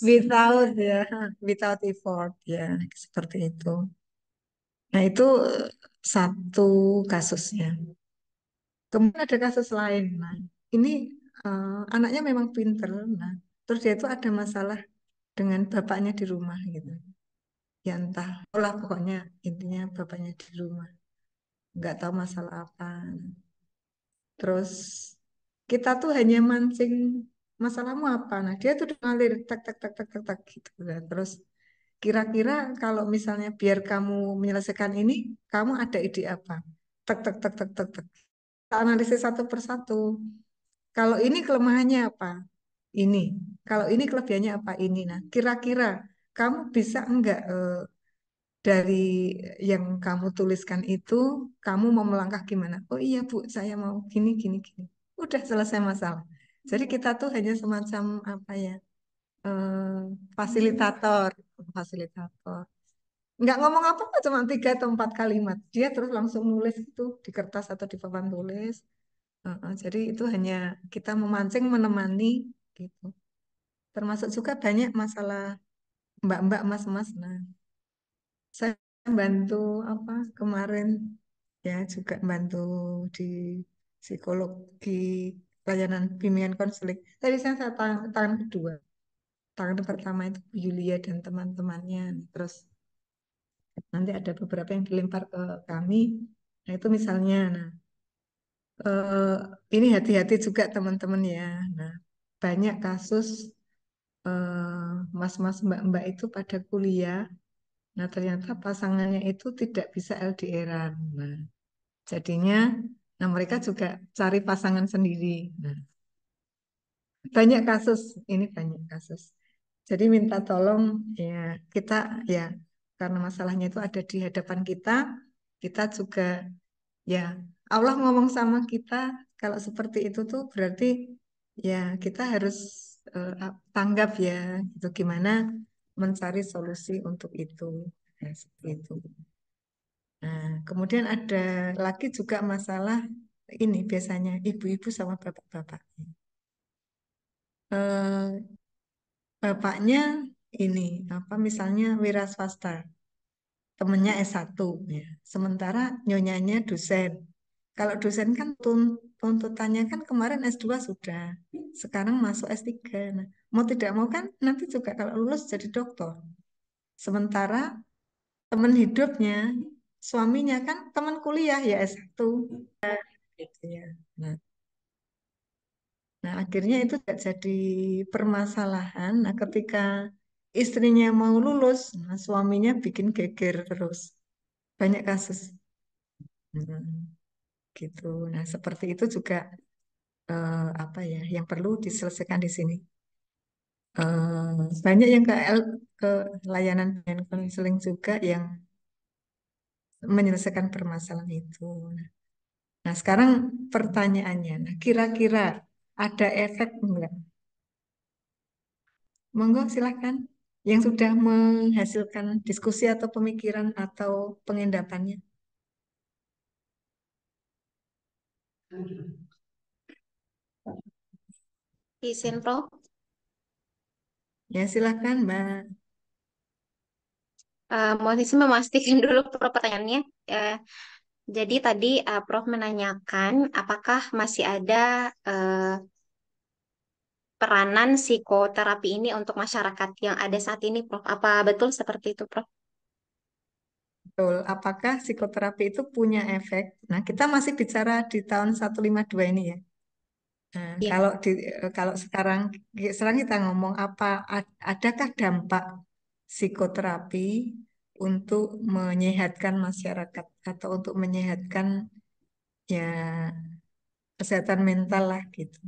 without ya, without effort ya, seperti itu. Nah, itu satu kasusnya. Kemudian ada kasus lain. Nah, ini anaknya memang pinter. Nah, terus dia itu ada masalah dengan bapaknya di rumah gitu. Ya entah, olah pokoknya intinya bapaknya di rumah. Nggak tahu masalah apa. Terus kita tuh hanya mancing masalahmu apa. Nah, dia tuh udah ngalir tak tak tak tak tak tak gitu. Nah, terus kira-kira kalau misalnya biar kamu menyelesaikan ini, kamu ada ide apa? Tak tak tak tak tak tak. Kita analisis satu persatu. Kalau ini kelemahannya apa? Ini. Kalau ini kelebihannya apa? Ini. Nah, kira-kira kamu bisa enggak dari yang kamu tuliskan itu, kamu mau melangkah gimana? Oh iya Bu, saya mau gini, gini, gini. Udah selesai masalah. Jadi kita tuh hanya semacam apa ya, fasilitator, fasilitator. Nggak ngomong apa-apa, cuma 3 atau 4 kalimat. Dia terus langsung nulis itu di kertas atau di papan tulis. Jadi itu hanya kita memancing, menemani gitu. Termasuk juga banyak masalah mbak-mbak, mas-mas. Nah, saya bantu apa kemarin ya juga bantu di psikologi layanan bimbingan konseling. Tadi saya tangan kedua. Tangan pertama itu Bu Yulia dan teman-temannya. Terus nanti ada beberapa yang dilempar ke kami. Nah, itu misalnya, nah eh, ini hati-hati juga teman-teman ya. Nah, banyak kasus mas-mas mbak-mbak itu pada kuliah. Nah, ternyata pasangannya itu tidak bisa LDRan. Nah, jadinya, nah mereka juga cari pasangan sendiri. Nah, banyak kasus, ini banyak kasus. Jadi minta tolong ya kita ya karena masalahnya itu ada di hadapan kita, kita juga ya Allah ngomong sama kita kalau seperti itu tuh berarti ya kita harus tanggap ya itu gimana mencari solusi untuk itu. Ya, seperti itu. Nah, kemudian ada lagi juga masalah ini biasanya ibu-ibu sama bapak-bapak. Eh, Bapaknya ini apa misalnya wira swasta, temennya S1 ya. Sementara nyonyanya dosen. Kalau dosen kan tuntutannya kan kemarin S2 sudah, sekarang masuk S3. Nah, mau tidak mau kan nanti juga kalau lulus jadi doktor. Sementara teman hidupnya, suaminya kan teman kuliah ya S1 gitu ya. Nah, akhirnya itu tidak jadi permasalahan. Nah, ketika istrinya mau lulus, nah, suaminya bikin geger terus. Banyak kasus. Hmm, gitu. Nah, seperti itu juga apa ya yang perlu diselesaikan di sini. Banyak yang ke layanan dan konseling juga yang menyelesaikan permasalahan itu. Nah, sekarang pertanyaannya, nah, kira-kira ada efek enggak? Monggo silahkan yang sudah menghasilkan diskusi atau pemikiran atau pengendapannya.
Izin, Prof.
Ya silahkan Mbak.
Mohon izin memastikan dulu pertanyaannya. Eh, jadi tadi Prof menanyakan apakah masih ada peranan psikoterapi ini untuk masyarakat yang ada saat ini, Prof. Apa betul seperti itu, Prof?
Betul. Apakah psikoterapi itu punya efek? Nah, kita masih bicara di tahun 152 ini ya. Nah,
Iya.
kalau sekarang kita ngomong adakah dampak psikoterapi untuk menyehatkan masyarakat atau untuk menyehatkan ya kesehatan mental lah gitu.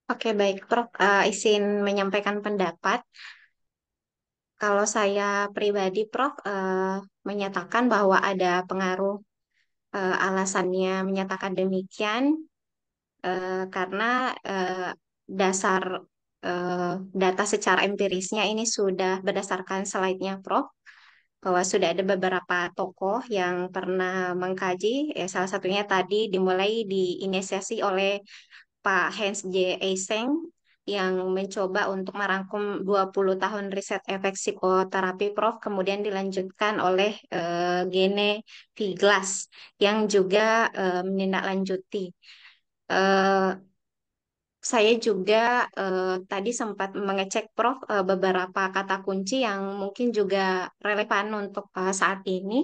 Oke, baik, Prof. Izin menyampaikan pendapat. Kalau saya pribadi, Prof, menyatakan bahwa ada pengaruh, alasannya menyatakan demikian karena dasar eh, data secara empirisnya ini sudah berdasarkan slide-nya, Prof, bahwa sudah ada beberapa tokoh yang pernah mengkaji, salah satunya tadi dimulai diinisiasi oleh Pak Hans J. Eysenck yang mencoba untuk merangkum 20 tahun riset efek psikoterapi, Prof, kemudian dilanjutkan oleh Gene Viglas yang juga menindaklanjuti. Eh, saya juga tadi sempat mengecek, Prof, beberapa kata kunci yang mungkin juga relevan untuk saat ini.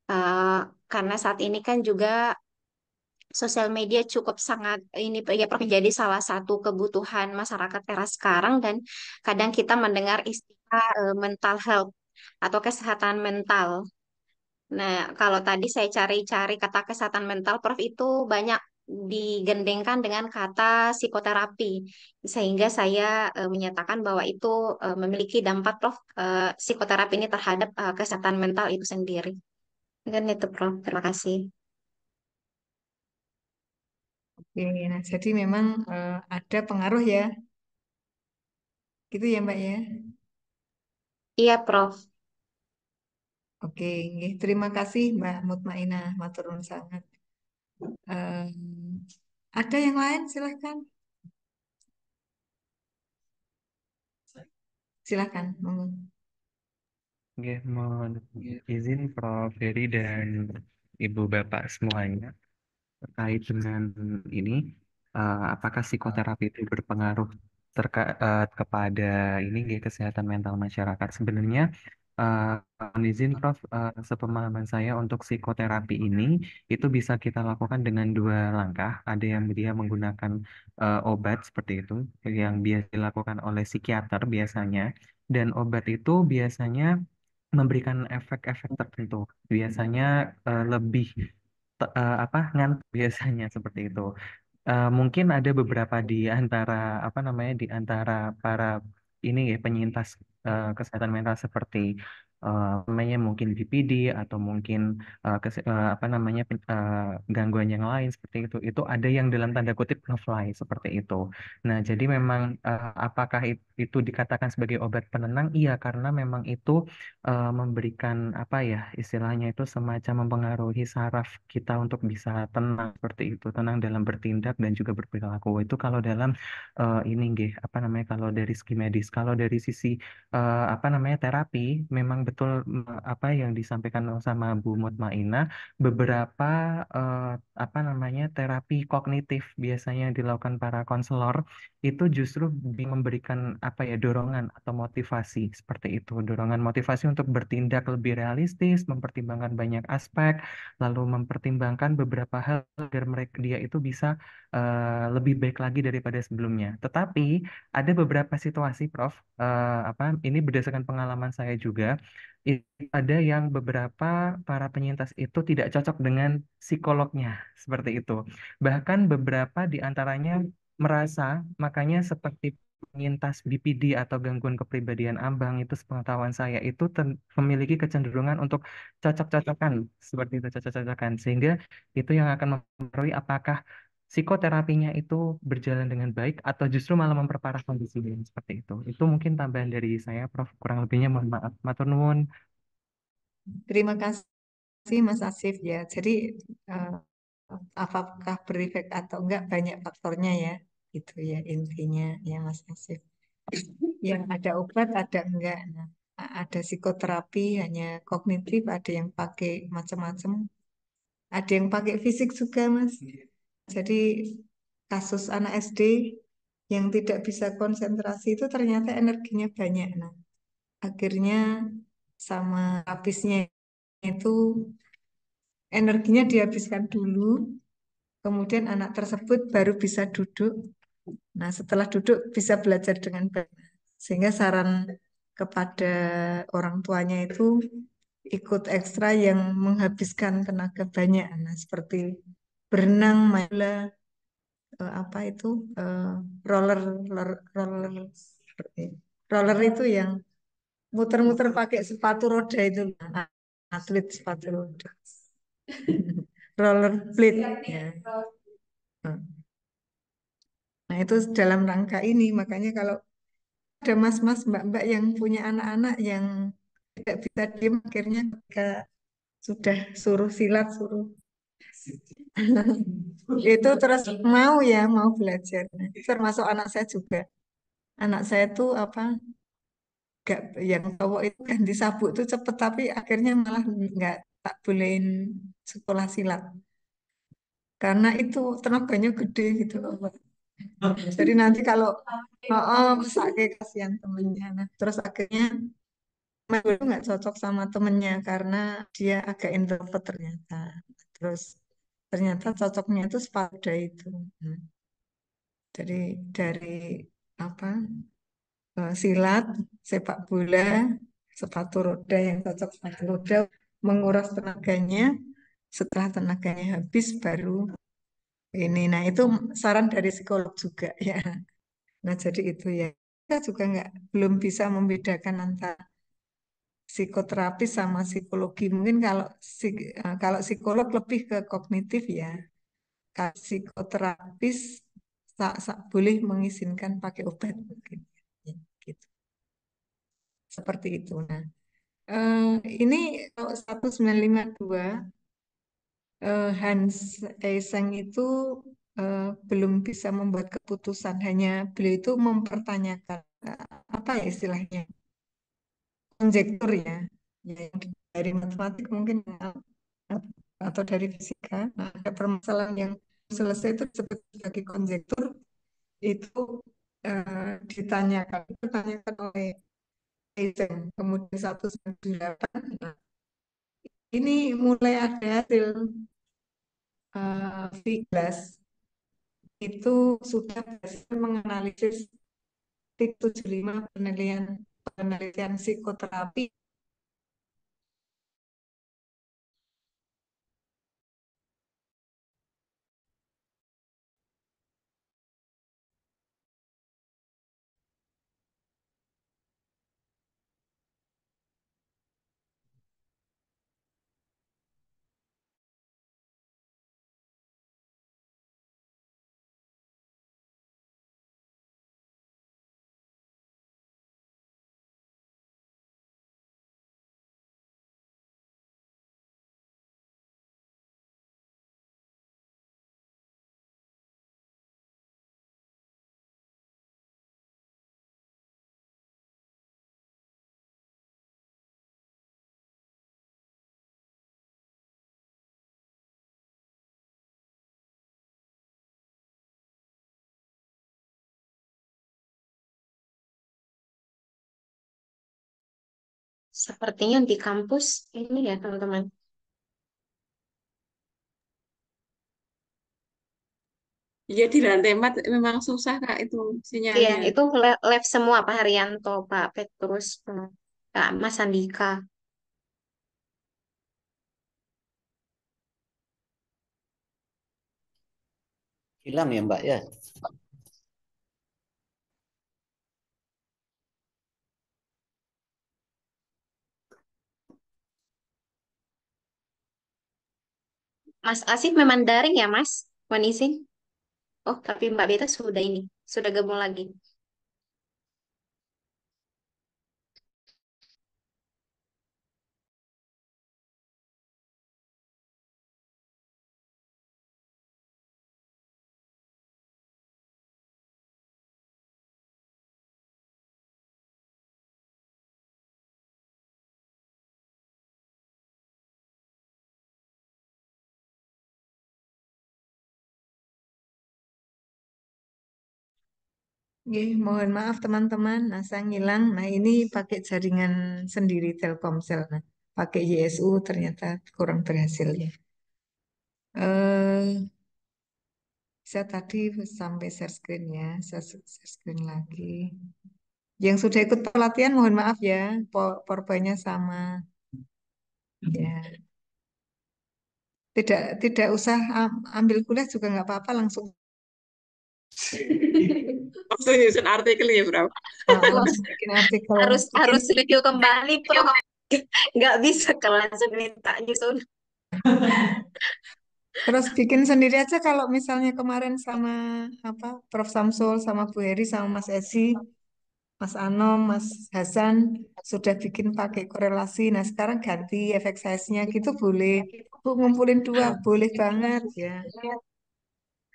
Eh, karena saat ini kan juga sosial media cukup sangat ini ya, Prof, menjadi salah satu kebutuhan masyarakat era sekarang, dan kadang kita mendengar istilah mental health atau kesehatan mental. Nah, kalau tadi saya cari-cari kata kesehatan mental, Prof, itu banyak digandengkan dengan kata psikoterapi, sehingga saya menyatakan bahwa itu memiliki dampak, Prof, psikoterapi ini terhadap kesehatan mental itu sendiri. Mungkin itu, Prof. Terima kasih.
Oke, nah jadi memang ada pengaruh ya, gitu ya Mbak ya.
Iya, Prof.
Oke, nggih. Terima kasih Mbak Mutmainah, matur nuwun sangat. Em, ada yang lain silahkan, silahkan. Monggo.
Oke, mohon izin Prof. Heri dan Ibu Bapak semuanya terkait dengan ini, apakah psikoterapi itu berpengaruh kepada ini kesehatan mental masyarakat? Sebenarnya, mohon izin Prof, sepemahaman saya untuk psikoterapi ini itu bisa kita lakukan dengan dua langkah. Ada yang dia menggunakan obat seperti itu, yang biasa dilakukan oleh psikiater biasanya, dan obat itu biasanya memberikan efek-efek tertentu. Biasanya lebih apa ngantuk biasanya seperti itu. Mungkin ada beberapa di antara apa namanya di antara para ini ya penyintas kesehatan mental seperti namanya mungkin BPD atau mungkin apa namanya gangguan yang lain seperti itu ada yang dalam tanda kutip no-fly seperti itu. Nah, jadi memang apakah itu dikatakan sebagai obat penenang? Iya, karena memang itu memberikan apa ya istilahnya itu semacam mempengaruhi saraf kita untuk bisa tenang seperti itu, tenang dalam bertindak dan juga berperilaku. Itu kalau dalam ini nggih, apa namanya kalau dari segi medis. Kalau dari sisi apa namanya terapi, memang betul apa yang disampaikan sama Bu Mutmainah, beberapa eh, apa namanya terapi kognitif biasanya yang dilakukan para konselor itu justru memberikan apa ya dorongan atau motivasi seperti itu, dorongan motivasi untuk bertindak lebih realistis, mempertimbangkan banyak aspek, lalu mempertimbangkan beberapa hal agar mereka dia itu bisa lebih baik lagi daripada sebelumnya. Tetapi ada beberapa situasi, Prof, apa ini berdasarkan pengalaman saya juga, ada yang beberapa para penyintas itu tidak cocok dengan psikolognya seperti itu. Bahkan beberapa di antaranya merasa, makanya seperti penyintas BPD atau gangguan kepribadian ambang itu sepengetahuan saya itu memiliki kecenderungan untuk cocok-cocokan seperti itu cocok-cocokan sehingga itu yang akan mempengaruhi apakah psikoterapinya itu berjalan dengan baik atau justru malah memperparah kondisinya seperti itu. Itu mungkin tambahan dari saya, Prof. Kurang lebihnya mohon maaf. Matur nuwun.
Terima kasih Mas Asif ya. Jadi eh, apakah berefek atau enggak banyak faktornya ya, gitu ya intinya ya Mas Asif. Yang ada obat, ada enggak. Nah, ada psikoterapi hanya kognitif, ada yang pakai macam-macam, ada yang pakai fisik juga Mas. Jadi kasus anak SD yang tidak bisa konsentrasi itu ternyata energinya banyak. Nah, akhirnya sama lapisnya itu energinya dihabiskan dulu, kemudian anak tersebut baru bisa duduk. Nah, setelah duduk bisa belajar dengan baik. Sehingga saran kepada orang tuanya itu ikut ekstra yang menghabiskan tenaga banyak. Nah, seperti berenang, main bola, apa itu eh, roller, roller, roller, seperti roller itu yang muter-muter pakai sepatu roda itu, nah, atlet sepatu roda, roller blade ya. Nah, itu dalam rangka ini, makanya kalau ada mas-mas, mbak-mbak yang punya anak-anak yang tidak bisa diem, akhirnya ketika sudah suruh silat, suruh itu terus mau ya, mau belajar. Nah, itu termasuk anak saya juga. Anak saya tuh apa, gak, yang cowok itu kan disabuk tuh cepet, tapi akhirnya malah nggak tak bolehin sekolah silat. Karena itu tenaganya gede gitu loh, Mbak. Jadi nanti kalau sakit kasihan temennya. Nah, terus akhirnya Mas itu nggak cocok sama temennya karena dia agak introvert ternyata. Terus ternyata cocoknya itu sepeda itu. Hmm. Jadi dari apa silat, sepak bola, sepatu roda yang cocok sepatu roda menguras tenaganya. Setelah tenaganya habis baru ini. Nah itu saran dari psikolog juga ya. Nah jadi itu ya. Kita juga nggak belum bisa membedakan antara psikoterapi sama psikologi. Mungkin kalau psikolog lebih ke kognitif ya. Kalau psikoterapis boleh mengizinkan pakai obat mungkin. Ya, gitu. Seperti itu. Nah, eh, ini kalau 1952 Hans Eysenck itu belum bisa membuat keputusan. Hanya beliau itu mempertanyakan apa ya istilahnya konjektur ya. Ya, yang dari matematik mungkin atau dari fisika. Nah, ada permasalahan yang selesai itu disebut sebagai konjektur itu ditanyakan oleh Einstein. Kemudian 1998, nah, ini mulai ada hasil Figlas itu sudah berhasil menganalisis TIK 75 penelitian penelitian psikoterapi.
Sepertinya di kampus ini ya teman-teman.
Iya di lantai 4 memang susah Kak itu
Iya,
sinyalnya.
itu live semua Pak Haryanto, Pak Petrus, Kak Mas Andika.
Hilang ya Mbak ya.
Mas Asif memang daring ya Mas? Mohon izin. Oh, tapi Mbak Beta sudah ini, sudah gabung lagi.
Mohon maaf teman-teman, nah saya ngilang. Nah ini pakai jaringan sendiri Telkomsel. Nah, pakai YSU ternyata kurang berhasil ya. Eh, saya tadi sampai share screen ya, saya share screen lagi. Yang sudah ikut pelatihan mohon maaf ya, powerpoint sama. Ya, tidak usah ambil kuliah juga nggak apa-apa, langsung
Langsung nyusun artikel ya, Bro.
langsung bikin artikel.
Harus review kembali, Prof. Nggak bisa kalau langsung minta nyusun.
Terus bikin sendiri aja kalau misalnya kemarin sama apa Prof Samsul sama Bu Heri sama Mas Esi, Mas Anom, Mas Hasan sudah bikin pakai korelasi. Nah sekarang ganti efek size-nya gitu boleh. Bu ngumpulin dua boleh banget ya.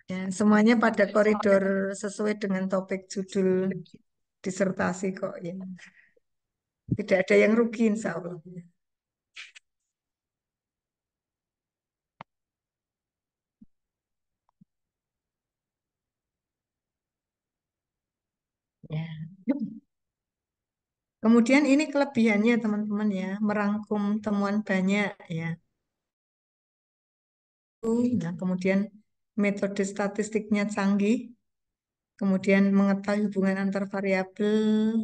Ya semuanya pada koridor sesuai dengan topik judul disertasi kok ya. Tidak ada yang rugi insya Allah. Ya. Kemudian ini kelebihannya teman-teman ya, merangkum temuan banyak ya. Nah, kemudian metode statistiknya canggih, kemudian mengetahui hubungan antar variabel,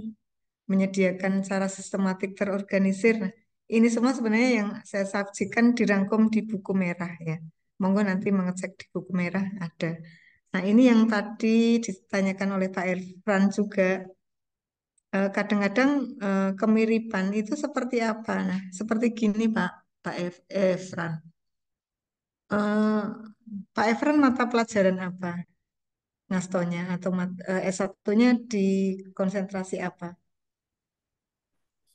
menyediakan cara sistematik terorganisir. Nah, ini semua sebenarnya yang saya sajikan dirangkum di buku merah ya. Monggo nanti mengecek di buku merah ada. Nah, ini yang tadi ditanyakan oleh Pak Irfan juga. Kadang-kadang kemiripan itu seperti apa? Nah, seperti gini Pak Efran. Eh, Pak Efran mata pelajaran apa? Ngastonya atau S1-nya di konsentrasi apa?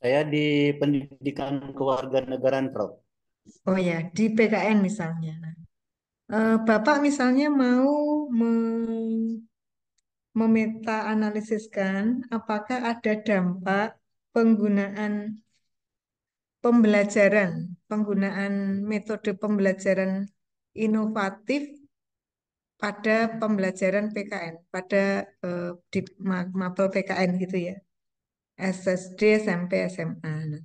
Saya di pendidikan kewarganegaraan, Prof.
Oh ya, di PKN misalnya. Nah, Bapak misalnya mau memeta analisiskan apakah ada dampak penggunaan penggunaan metode pembelajaran inovatif pada pembelajaran PKN, pada di mapel PKN gitu ya, SSD, SMP, SMA. Nah,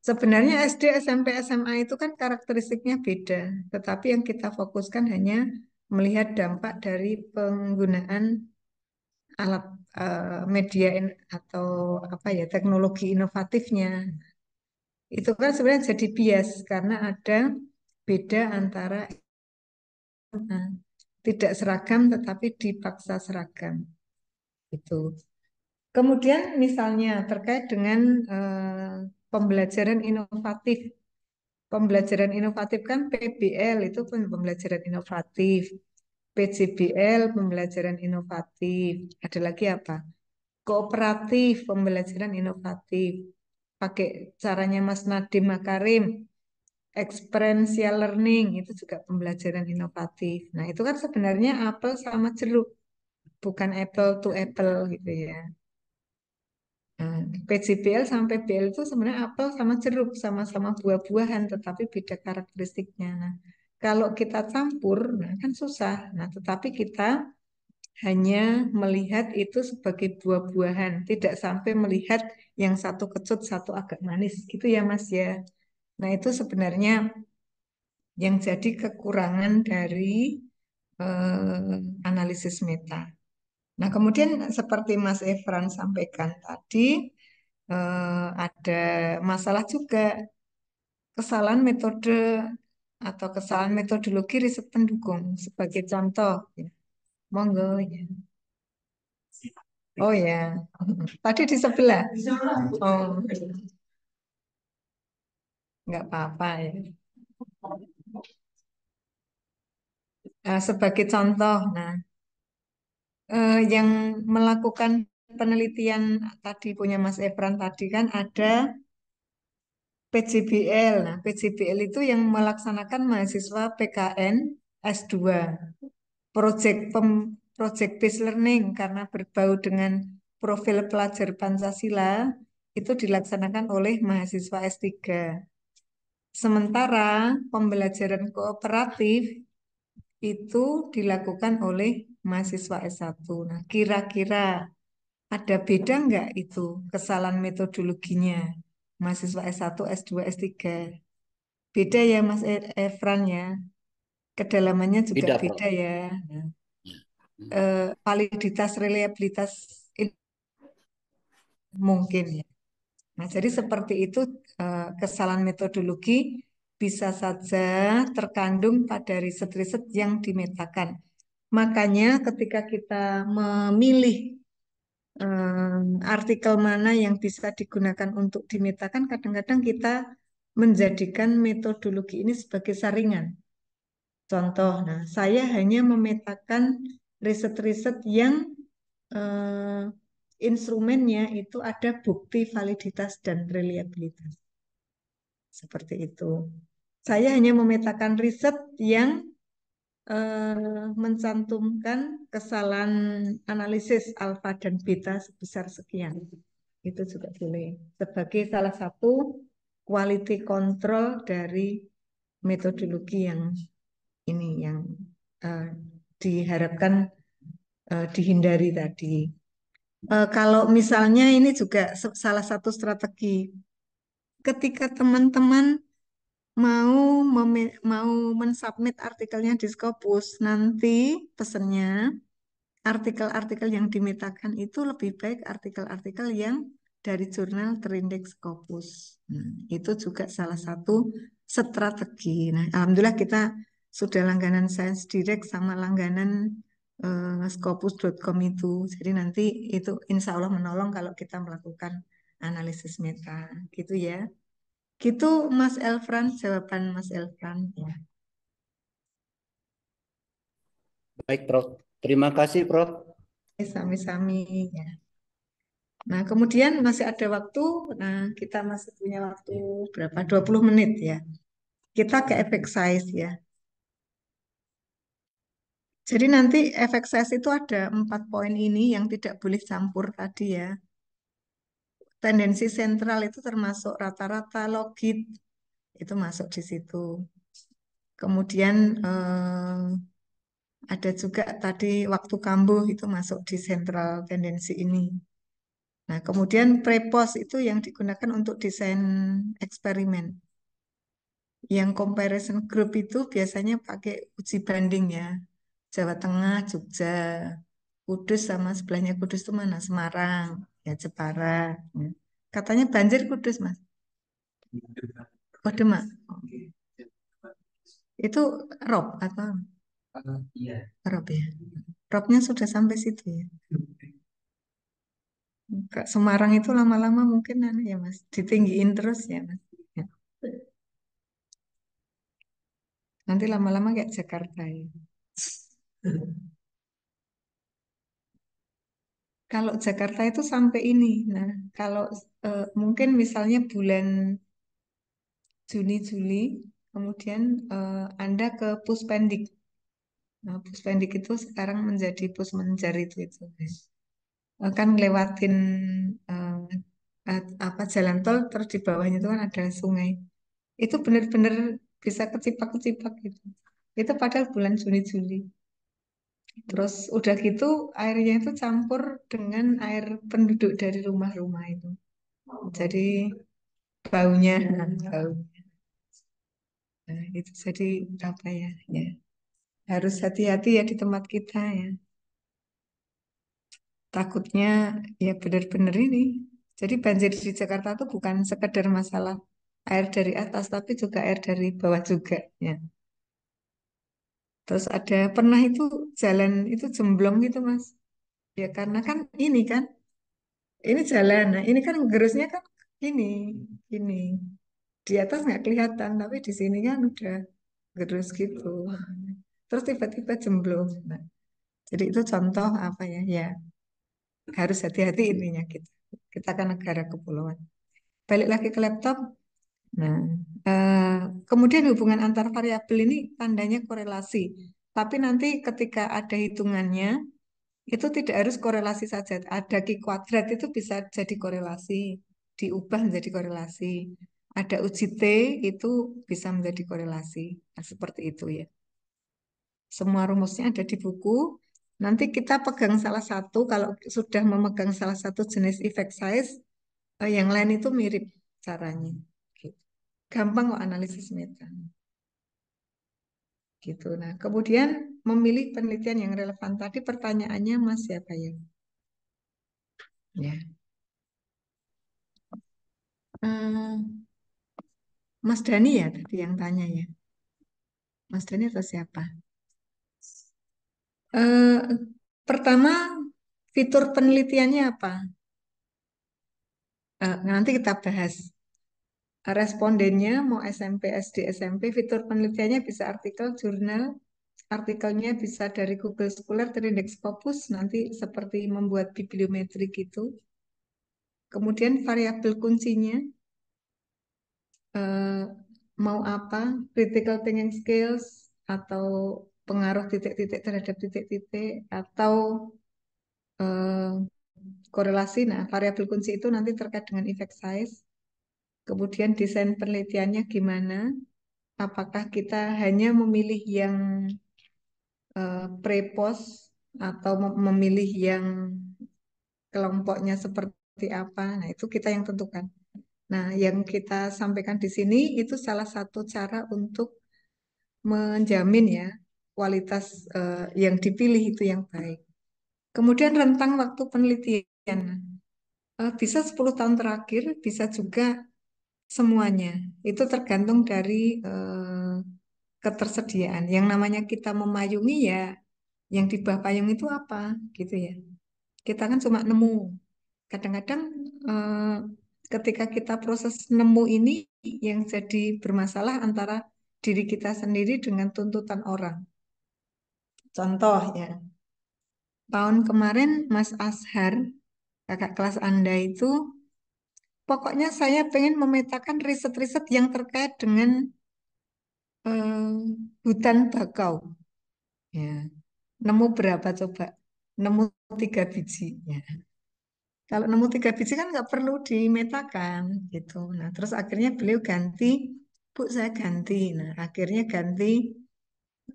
sebenarnya SD, SMP, SMA itu kan karakteristiknya beda, tetapi yang kita fokuskan hanya melihat dampak dari penggunaan alat media atau apa ya teknologi inovatifnya. Itu kan sebenarnya jadi bias karena ada beda antara tidak seragam tetapi dipaksa seragam. Itu. Kemudian misalnya terkait dengan pembelajaran inovatif. Pembelajaran inovatif kan PBL itu pun pembelajaran inovatif. PJBL pembelajaran inovatif. Ada lagi apa? Kooperatif pembelajaran inovatif. Pakai caranya Mas Nadiem Makarim. Experiential learning itu juga pembelajaran inovatif. Nah, itu kan sebenarnya apel sama jeruk, bukan apple to apple gitu ya. Nah, PJBL sama PBL itu sebenarnya apel sama jeruk, sama-sama buah-buahan, tetapi beda karakteristiknya. Nah, kalau kita campur, nah kan susah. Nah, tetapi kita hanya melihat itu sebagai buah-buahan, tidak sampai melihat yang satu kecut, satu agak manis, gitu ya Mas ya. Nah, itu sebenarnya yang jadi kekurangan dari analisis meta. Nah, kemudian seperti Mas Efran sampaikan tadi, ada masalah juga kesalahan metode atau kesalahan metodologi riset pendukung. Sebagai contoh, ya. Monggo ya. Oh ya, tadi di sebelah. Oh, nggak apa-apa ya. Nah, sebagai contoh, nah yang melakukan penelitian tadi punya Mas Efran tadi kan ada PJBL. Nah, PJBL itu yang melaksanakan mahasiswa PKN S2. Project based learning karena berbau dengan profil pelajar Pancasila itu dilaksanakan oleh mahasiswa S3. Sementara pembelajaran kooperatif itu dilakukan oleh mahasiswa S1. Nah, kira-kira ada beda nggak itu kesalahan metodologinya mahasiswa S1, S2, S3? Beda ya Mas Efran ya. Kedalamannya juga
Tidak, Prof.
beda ya. Nah, validitas, reliabilitas ini mungkin ya. Nah, jadi seperti itu kesalahan metodologi bisa saja terkandung pada riset-riset yang dimetakan. Makanya ketika kita memilih artikel mana yang bisa digunakan untuk dimetakan, kadang-kadang kita menjadikan metodologi ini sebagai saringan. Contoh, nah saya hanya memetakan riset-riset yang eh, instrumennya itu ada bukti validitas dan reliabilitas. Seperti itu. Saya hanya memetakan riset yang mencantumkan kesalahan analisis alfa dan beta sebesar sekian. Itu juga boleh. Sebagai salah satu quality control dari metodologi yang ini yang eh, diharapkan dihindari tadi. Kalau misalnya ini juga salah satu strategi ketika teman-teman mau mensubmit artikelnya di Scopus, nanti pesennya artikel-artikel yang dimetakan itu lebih baik artikel-artikel yang dari jurnal terindeks Scopus. Itu juga salah satu strategi. Nah, alhamdulillah kita sudah langganan Science Direct sama langganan scopus.com itu. Jadi nanti itu insya Allah menolong kalau kita melakukan analisis meta. Gitu ya. Gitu Mas Elfran, jawaban Mas Elfran. Ya.
Baik, Prof. Terima kasih, Prof.
Sami-sami ya. Nah, kemudian masih ada waktu. Nah, kita masih punya waktu berapa? 20 menit ya. Kita ke efek size ya. Jadi nanti efek size itu ada 4 poin ini yang tidak boleh campur tadi ya. Tendensi sentral itu termasuk rata-rata logit. Itu masuk di situ. Kemudian ada juga tadi waktu kambuh itu masuk di sentral tendensi ini. Nah, kemudian prepos itu yang digunakan untuk desain eksperimen. Yang comparison group itu biasanya pakai uji banding ya. Jawa Tengah, Jogja, Kudus sama sebelahnya Kudus itu mana? Semarang, ya Jepara. Ya. Katanya banjir Kudus, Mas. Oh, Demak. Oh. Itu rob atau rob ya? Robnya sudah sampai situ ya. Ke Semarang itu lama-lama mungkin ya Mas, ditinggiin terus ya Mas. Ya. Nanti lama-lama kayak Jakarta ya. Kalau Jakarta itu sampai ini. Nah, kalau mungkin misalnya bulan Juni, Juli, kemudian Anda ke Puspendik. Nah, Puspendik itu sekarang menjadi Pusmenjar itu. Kan ngelewatin eh, apa jalan tol, terus di bawahnya itu kan ada sungai. Itu benar-benar bisa kecipak-kecipak gitu. Itu padahal bulan Juni, Juli. Terus udah gitu airnya itu campur dengan air penduduk dari rumah-rumah itu. Jadi baunya, bau. Nah, itu jadi apa ya? Ya harus hati-hati ya di tempat kita ya. Takutnya ya benar-benar ini. Jadi banjir di Jakarta itu bukan sekedar masalah air dari atas, tapi juga air dari bawah juga ya. Terus ada pernah itu jalan itu jemblong gitu Mas. Ya karena kan ini kan, ini jalan. Nah ini kan gerusnya kan ini, ini. Di atas nggak kelihatan, tapi di sini kan udah gerus gitu. Terus tiba-tiba jemblong. Nah, jadi itu contoh apa ya? Ya harus hati-hati intinya kita. Kita kan negara kepulauan. Balik lagi ke laptop. Nah, eh, kemudian hubungan antar variabel ini tandanya korelasi. Tapi nanti ketika ada hitungannya, itu tidak harus korelasi saja. Ada Q kuadrat itu bisa jadi korelasi, diubah menjadi korelasi. Ada uji T itu bisa menjadi korelasi. Nah, seperti itu ya. Semua rumusnya ada di buku. Nanti kita pegang salah satu, kalau sudah memegang salah satu jenis effect size, yang lain itu mirip caranya. Gitu. Gampang kok analisis meta. Gitu. Nah, kemudian memilih penelitian yang relevan. Tadi pertanyaannya Mas siapa ya? Ya. Mas Dani ya tadi yang tanya ya. Mas Dani atau siapa? Eh, Pertama, fitur penelitiannya apa? Nanti kita bahas. Respondennya mau SMP, SD, SMP, fitur penelitiannya bisa artikel, jurnal, artikelnya bisa dari Google Scholar, Triindex Scopus, nanti seperti membuat bibliometri gitu. Kemudian variabel kuncinya, eh, mau apa, critical thinking skills, atau pengaruh titik-titik terhadap titik-titik, atau eh, korelasi. Nah, variabel kunci itu nanti terkait dengan effect size. Kemudian desain penelitiannya gimana? Apakah kita hanya memilih yang pre-post atau memilih yang kelompoknya seperti apa? Nah, itu kita yang tentukan. Nah, yang kita sampaikan di sini itu salah satu cara untuk menjamin ya kualitas yang dipilih itu yang baik. Kemudian rentang waktu penelitian. Bisa 10 tahun terakhir, bisa juga semuanya. Itu tergantung dari ketersediaan. Yang namanya kita memayungi ya, yang di bawah payung itu apa gitu ya. Kita kan cuma nemu. Kadang-kadang eh, ketika kita proses nemu ini yang jadi bermasalah antara diri kita sendiri dengan tuntutan orang. Contoh ya, tahun kemarin Mas Ashar, kakak kelas Anda itu, pokoknya saya pengen memetakan riset-riset yang terkait dengan hutan bakau. Ya, nemu berapa coba? Nemu 3 biji. Ya. Kalau nemu 3 biji kan nggak perlu dimetakan gitu. Nah, terus akhirnya beliau ganti, Bu saya ganti. Nah, akhirnya ganti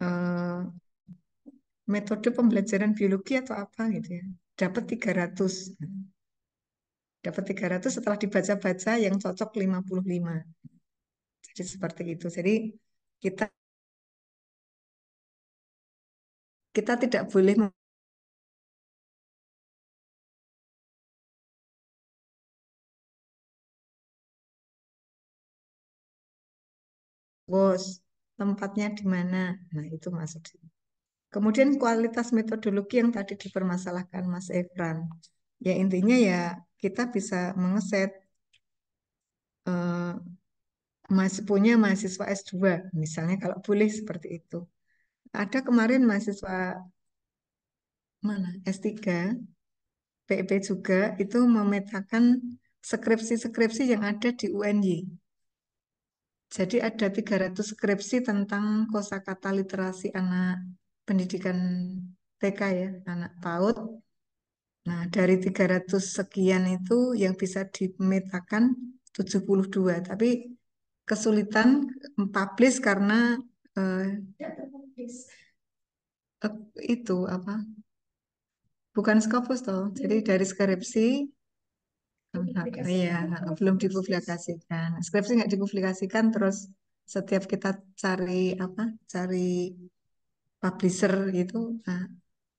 eh, metode pembelajaran biologi atau apa gitu ya. Dapat 300. Dapat 300 setelah dibaca-baca yang cocok 55. Jadi seperti itu. Jadi kita kita tidak boleh bos tempatnya di mana. Nah, itu maksud. Kemudian kualitas metodologi yang tadi dipermasalahkan Mas Efran. Ya intinya ya kita bisa mengeset masih punya mahasiswa S2 misalnya kalau boleh seperti itu. Ada kemarin mahasiswa mana S3 PIP juga itu memetakan skripsi-skripsi yang ada di UNY. Jadi ada 300 skripsi tentang kosakata literasi anak pendidikan TK ya, anak PAUD. Nah, dari 300 sekian itu yang bisa dimetakan 72, tapi kesulitan publish karena eh, itu apa? Bukan Scopus toh. Jadi dari skripsi iya, belum dipublikasikan. Skripsi nggak dipublikasikan, terus setiap kita cari apa? Cari publisher gitu. Nah,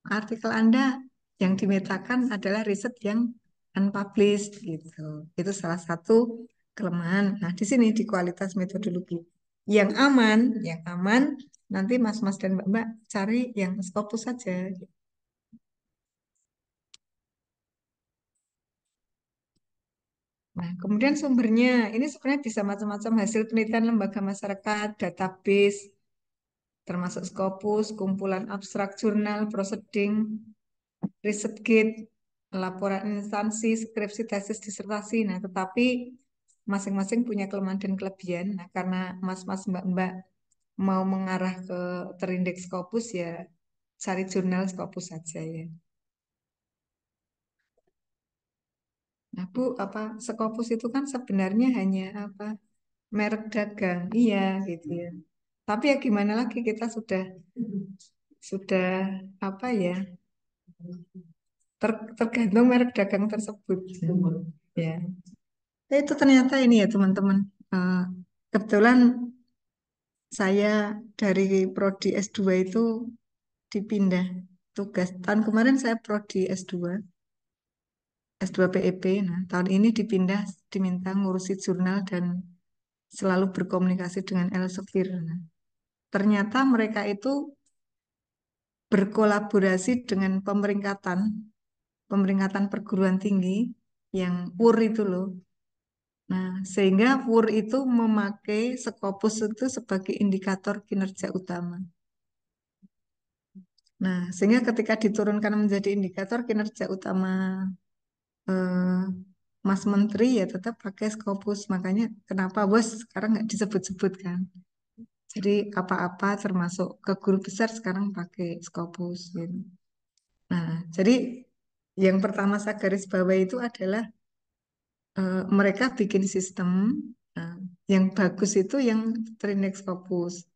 artikel Anda yang dimetakan adalah riset yang unpublished gitu. Itu salah satu kelemahan. Nah, di sini di kualitas metodologi. Yang aman nanti Mas-mas dan Mbak-mbak cari yang Scopus saja. Nah, kemudian sumbernya ini sebenarnya bisa macam-macam hasil penelitian lembaga masyarakat, database, termasuk Scopus, kumpulan abstrak jurnal, proceeding, ResearchGate, laporan instansi, skripsi, tesis, disertasi. Nah, tetapi masing-masing punya kelemahan dan kelebihan. Nah, karena mas-mas mbak-mbak mau mengarah ke terindeks Scopus ya cari jurnal Scopus saja ya. Nah, Bu, apa Scopus itu kan sebenarnya hanya apa merek dagang, iya gitu ya. Tapi ya gimana lagi kita sudah sudah apa ya, tergantung merek dagang tersebut. Ya. Ya, itu ternyata ini ya teman-teman. Eh, Kebetulan saya dari prodi S2 itu dipindah tugas. Tahun kemarin saya prodi S2, S2 PEP. Nah, tahun ini dipindah, diminta ngurusi jurnal dan selalu berkomunikasi dengan Elsevier. Nah, ternyata mereka itu berkolaborasi dengan pemeringkatan perguruan tinggi yang WUR itu loh. Nah, sehingga WUR itu memakai Scopus itu sebagai indikator kinerja utama. Nah, sehingga ketika diturunkan menjadi indikator kinerja utama eh, Mas Menteri ya tetap pakai Scopus. Makanya kenapa bos sekarang nggak disebut-sebut kan? Jadi apa-apa termasuk ke guru besar sekarang pakai Scopus gitu. Nah, jadi yang pertama saya garis bawahi itu adalah mereka bikin sistem eh, yang bagus itu yang Trinex Scopus.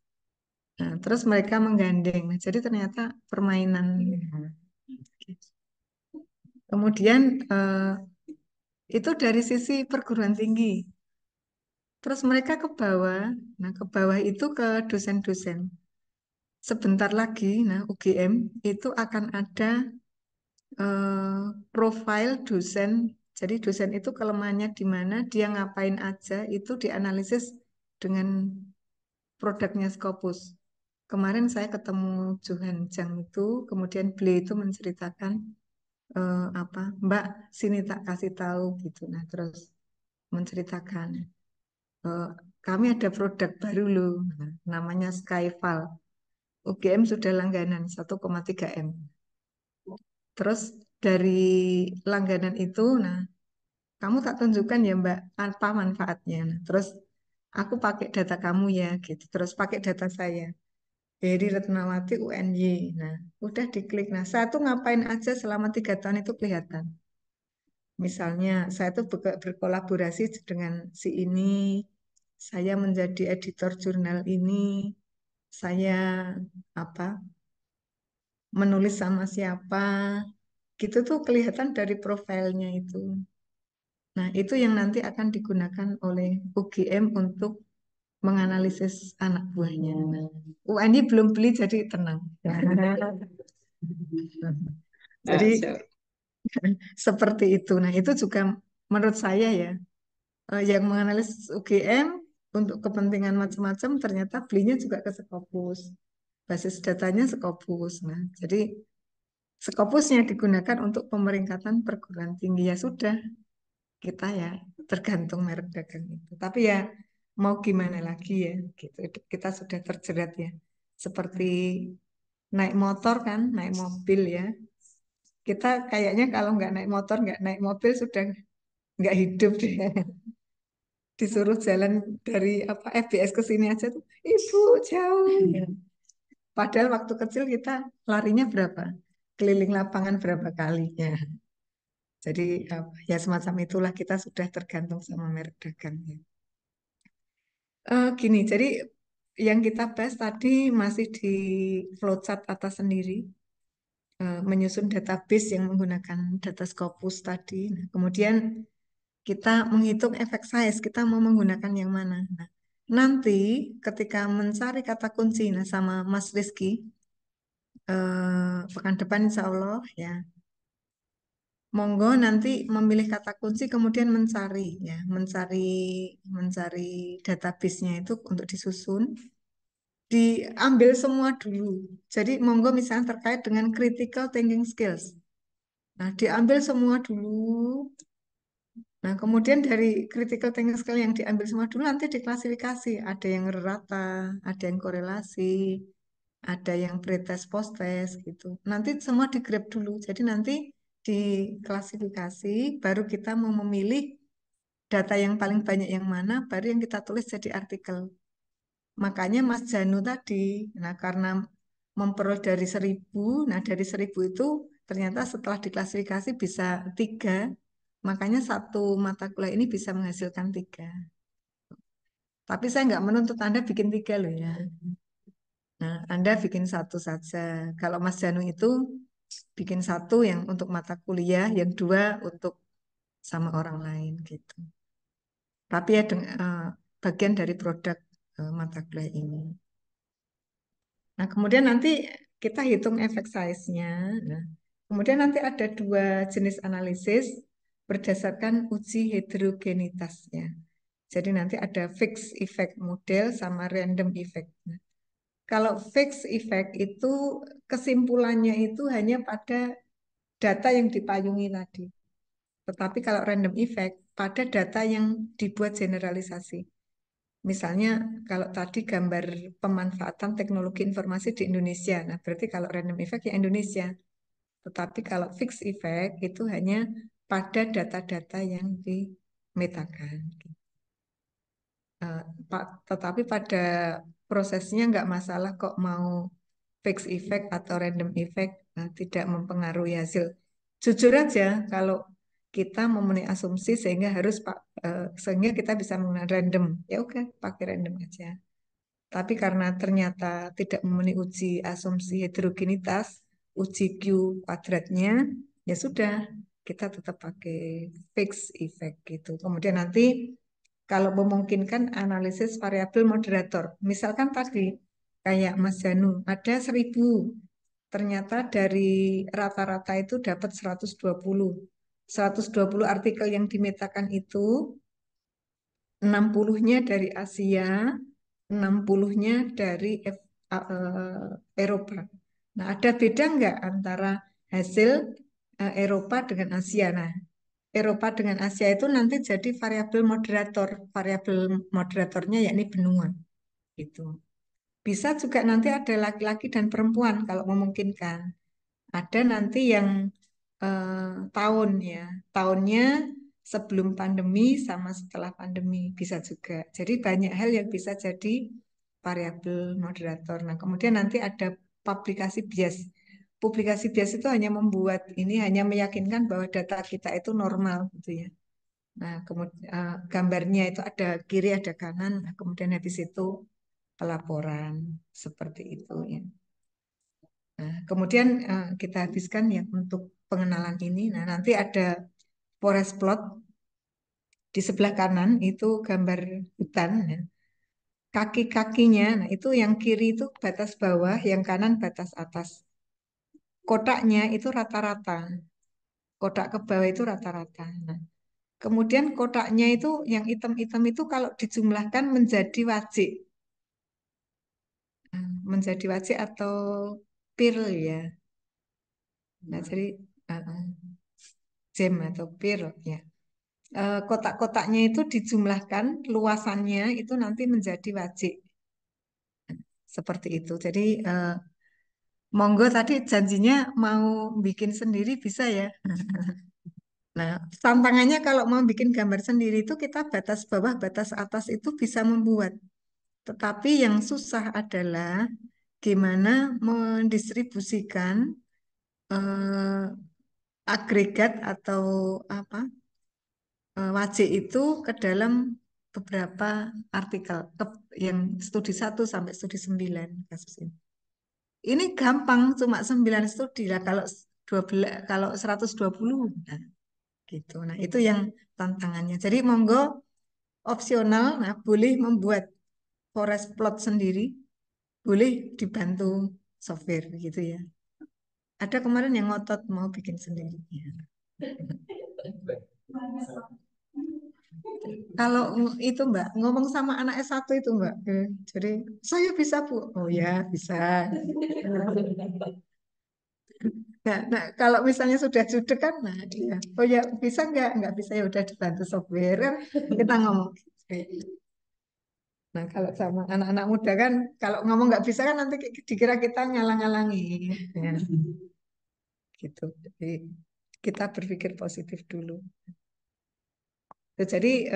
Nah, terus mereka menggandeng. Nah, jadi ternyata permainan. Kemudian itu dari sisi perguruan tinggi. Terus mereka ke bawah. Nah, ke bawah itu ke dosen-dosen. Sebentar lagi, nah UGM itu akan ada profil dosen. Jadi dosen itu kelemahannya di mana, dia ngapain aja itu dianalisis dengan produknya Scopus. Kemarin saya ketemu Johan Jang itu, kemudian beliau itu menceritakan apa, Mbak, sini tak kasih tahu gitu. Nah, terus menceritakan eh, kami ada produk baru loh, nah, namanya Skyfall. UGM sudah langganan 1,3 M. Terus dari langganan itu, nah kamu tak tunjukkan ya Mbak apa manfaatnya. Nah, terus aku pakai data kamu ya gitu. Terus pakai data saya. Heri Retnawati UNY. Nah, udah diklik. Nah, saya tuh ngapain aja selama 3 tahun itu kelihatan. Misalnya, saya tuh berkolaborasi dengan si ini. Saya menjadi editor jurnal ini. Saya apa menulis sama siapa. Gitu tuh kelihatan dari profilnya itu. Nah, itu yang nanti akan digunakan oleh UGM untuk menganalisis anak buahnya. Nah, UNY belum beli jadi tenang. Jadi
So,
seperti itu. Nah, itu juga menurut saya ya, yang menganalisis UGM untuk kepentingan macam-macam ternyata belinya juga ke Scopus. Basis datanya Scopus. Nah, jadi Scopusnya digunakan untuk pemeringkatan perguruan tinggi ya sudah, kita ya tergantung merek dagang itu. Tapi ya mau gimana lagi ya, gitu. Kita sudah terjerat ya. Seperti naik motor kan, naik mobil ya. Kita kayaknya kalau nggak naik motor, nggak naik mobil sudah nggak hidup deh. Disuruh jalan dari apa FBS ke sini aja tuh, ibu jauh. Padahal waktu kecil kita larinya berapa? Keliling lapangan berapa kalinya. Jadi ya semacam itulah kita sudah tergantung sama merek dagang ya. Gini, jadi yang kita bahas tadi masih di flowchart atas sendiri, menyusun database yang menggunakan data Scopus tadi. Nah, kemudian kita menghitung efek size, kita mau menggunakan yang mana. Nah, nanti ketika mencari kata kunci, nah sama Mas Rizky, pekan depan insya Allah ya, monggo nanti memilih kata kunci kemudian mencari ya, mencari database-nya itu untuk disusun, diambil semua dulu. Jadi monggo misalnya terkait dengan critical thinking skills. Nah, diambil semua dulu. Nah, kemudian dari critical thinking skill yang diambil semua dulu nanti diklasifikasi. Ada yang rata, ada yang korelasi, ada yang pretest post-test gitu. Nanti semua di-grab dulu. Jadi nanti diklasifikasi, baru kita mau memilih data yang paling banyak yang mana, baru yang kita tulis jadi artikel. Makanya Mas Janu tadi, nah karena memperoleh dari 1.000, nah dari 1.000 itu ternyata setelah diklasifikasi bisa 3, makanya satu mata kuliah ini bisa menghasilkan 3. Tapi saya nggak menuntut Anda bikin 3 loh ya. Nah, Anda bikin satu saja. Kalau Mas Janu itu bikin satu yang untuk mata kuliah, yang dua untuk sama orang lain gitu. Tapi ya bagian dari produk mata kuliah ini. Nah, kemudian nanti kita hitung efek size-nya. Nah, kemudian nanti ada dua jenis analisis berdasarkan uji heterogenitasnya. Jadi nanti ada fixed effect model sama random effect. Nah, kalau fixed effect itu kesimpulannya itu hanya pada data yang dipayungi tadi. Tetapi kalau random effect pada data yang dibuat generalisasi. Misalnya kalau tadi gambar pemanfaatan teknologi informasi di Indonesia, nah berarti kalau random effect ya Indonesia. Tetapi kalau fixed effect itu hanya pada data-data yang dimetakan. Tetapi pada prosesnya nggak masalah kok mau fixed effect atau random effect, tidak mempengaruhi hasil. Jujur aja kalau kita memenuhi asumsi sehingga kita bisa menggunakan random, ya oke pakai random aja. Tapi karena ternyata tidak memenuhi uji asumsi heterogenitas, uji Q kuadratnya, ya sudah kita tetap pakai fixed effect gitu. Kemudian nanti kalau memungkinkan analisis variabel moderator. Misalkan tadi kayak Mas Janu ada 1000, ternyata dari rata-rata itu dapat 120. 120 artikel yang dimetakan itu 60-nya dari Asia, 60-nya dari Eropa. Nah, ada beda nggak antara hasil Eropa dengan Asia? Nah, Eropa dengan Asia itu nanti jadi variabel moderator. Variabel moderatornya yakni benua. Gitu. Bisa juga nanti ada laki-laki dan perempuan kalau memungkinkan. Ada nanti yang tahun ya, tahunnya sebelum pandemi sama setelah pandemi bisa juga. Jadi banyak hal yang bisa jadi variabel moderator. Nah, kemudian nanti ada publikasi bias. Publikasi bias itu hanya membuat ini hanya meyakinkan bahwa data kita itu normal gitu ya. Nah, kemudian gambarnya itu ada kiri ada kanan. Nah, kemudian habis itu pelaporan seperti itu ya. Nah, kemudian kita habiskan ya untuk pengenalan ini. Nah, nanti ada forest plot di sebelah kanan itu gambar hutan ya. Kaki-kakinya, nah itu yang kiri itu batas bawah, yang kanan batas atas. Kotaknya itu rata-rata. Kotak ke bawah itu rata-rata. Nah, kemudian kotaknya itu yang hitam-hitam itu kalau dijumlahkan menjadi wajik. Menjadi wajik atau pil ya. Nah, jadi gem atau pil ya. Kotak-kotaknya itu dijumlahkan, luasannya itu nanti menjadi wajik. Seperti itu. Jadi monggo tadi janjinya mau bikin sendiri bisa ya. Nah, tantangannya kalau mau bikin gambar sendiri itu kita batas bawah, batas atas itu bisa membuat. Tetapi yang susah adalah gimana mendistribusikan agregat atau apa wajik itu ke dalam beberapa artikel yang studi 1 sampai studi 9 kasus ini. Ini gampang cuma 9 studi lah kalau 12 kalau 120 nah, gitu. Nah, itu yang tantangannya. Jadi monggo opsional nah boleh membuat forest plot sendiri, boleh dibantu software gitu ya. Ada kemarin yang ngotot mau bikin sendiri. Ya. Kalau itu Mbak, ngomong sama anak S1 itu Mbak, jadi saya bisa Bu. Oh ya, bisa. Nah, kalau misalnya sudah judek kan, nah dia, oh ya bisa nggak bisa ya udah dibantu software kan kita ngomong. Nah, kalau sama anak-anak muda kan, kalau ngomong nggak bisa kan nanti dikira kita ngalang-ngalangi. Ya. Gitu. Jadi kita berpikir positif dulu. Jadi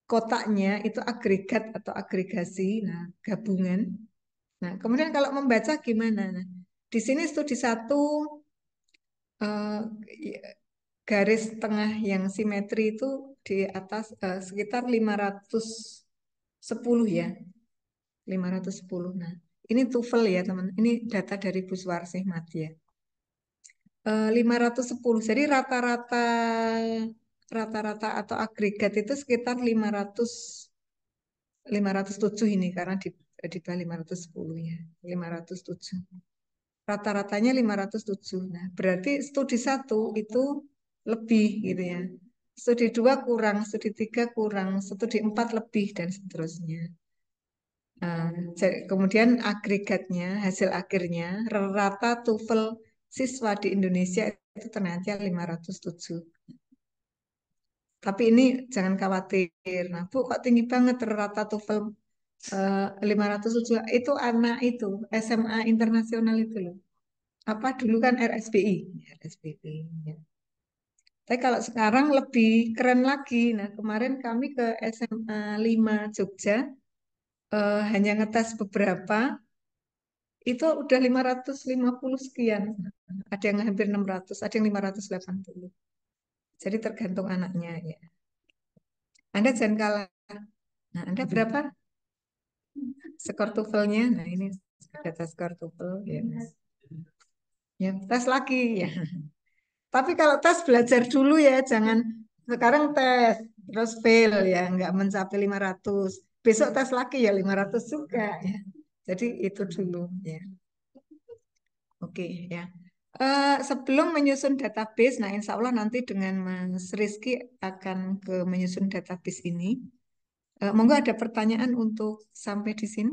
kotaknya itu agregat atau agregasi, nah gabungan. Nah, kemudian kalau membaca gimana? Nah, di sini studi 1 garis tengah yang simetri itu di atas sekitar 510 ya. 510. Nah, ini TOEFL ya, teman. Ini data dari Bu Suwarsih Madya. 510. Jadi rata-rata atau agregat itu sekitar 507 ini karena di bawah 510 ya. 507. Rata-ratanya 507. Nah, berarti studi 1 itu lebih gitu ya. Studi 2 kurang, studi 3 kurang, studi 4 lebih dan seterusnya. Kemudian agregatnya, hasil akhirnya, rata TOEFL siswa di Indonesia itu ternyata 507. Tapi ini jangan khawatir. Nah, Bu, kok tinggi banget rata TOEFL 507? Itu anak itu, SMA internasional itu loh. Apa dulu kan RSBI? RSBI. Ya. Tapi kalau sekarang lebih keren lagi. Nah, kemarin kami ke SMA 5 Jogja, hanya ngetes beberapa, itu udah 550 sekian. Ada yang hampir 600, ada yang 580. Jadi tergantung anaknya ya. Anda jangan kalah. Nah, Anda berapa skor TOEFL-nya? Nah, ini data skor TOEFL ya. Ya, tes lagi ya. Tapi kalau tes belajar dulu ya, jangan sekarang tes terus fail ya, nggak mencapai 500. Besok tes lagi ya 500 juga ya. Jadi itu dulu ya. Oke ya. Sebelum menyusun database, nah insya Allah nanti dengan Mas Rizky akan ke menyusun database ini. Monggo ada pertanyaan untuk sampai di sini?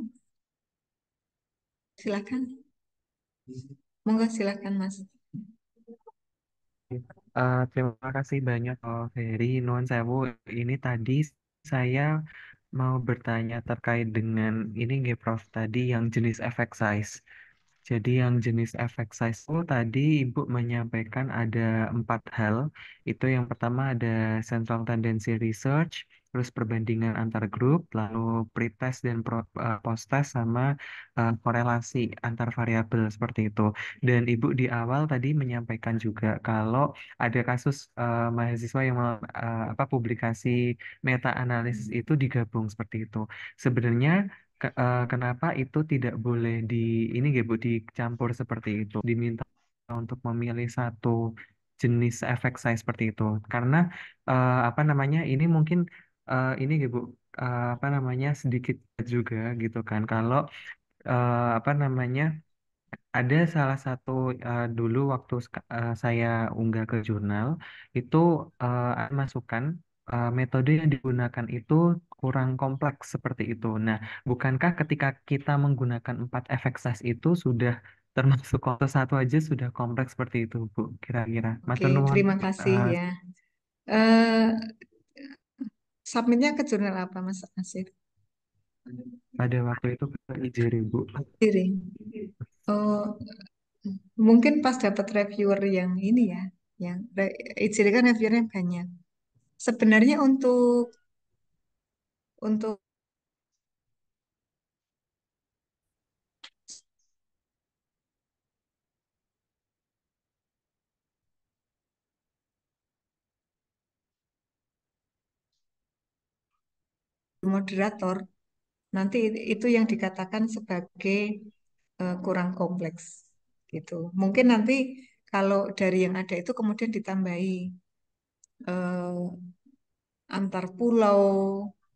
Silakan. Monggo silakan Mas.
Terima kasih banyak Ferry Nuwun Sewu. Ini tadi saya mau bertanya terkait dengan ini nggih Prof tadi yang jenis effect size. Jadi yang jenis efek size itu tadi Ibu menyampaikan ada 4 hal. Itu yang pertama ada central tendency research, terus perbandingan antar grup, lalu pretest dan post-test sama korelasi antar variabel seperti itu. Dan Ibu di awal tadi menyampaikan juga kalau ada kasus mahasiswa yang publikasi meta-analisis itu digabung seperti itu. Sebenarnya kenapa itu tidak boleh ini ya Bu dicampur seperti itu, diminta untuk memilih satu jenis efek size seperti itu, karena apa namanya ini mungkin ini ya Bu apa namanya sedikit juga gitu kan kalau apa namanya ada salah satu dulu waktu saya unggah ke jurnal itu ada masukan metode yang digunakan itu kurang kompleks seperti itu. Nah, bukankah ketika kita menggunakan 4 efek size itu sudah termasuk waktu satu aja sudah kompleks seperti itu, Bu? Kira-kira.
Oke,
Matur nuwun.
terima kasih ya. Eh, Submitnya ke jurnal apa Mas Asif?
Pada waktu itu ke IJRI, Bu.
Diri. Oh, mungkin pas dapat reviewer yang ini ya, yang IJRI kan reviewernya banyak. Sebenarnya untuk moderator nanti itu yang dikatakan sebagai kurang kompleks gitu. Mungkin nanti kalau dari yang ada itu kemudian ditambahi eh, antar pulau,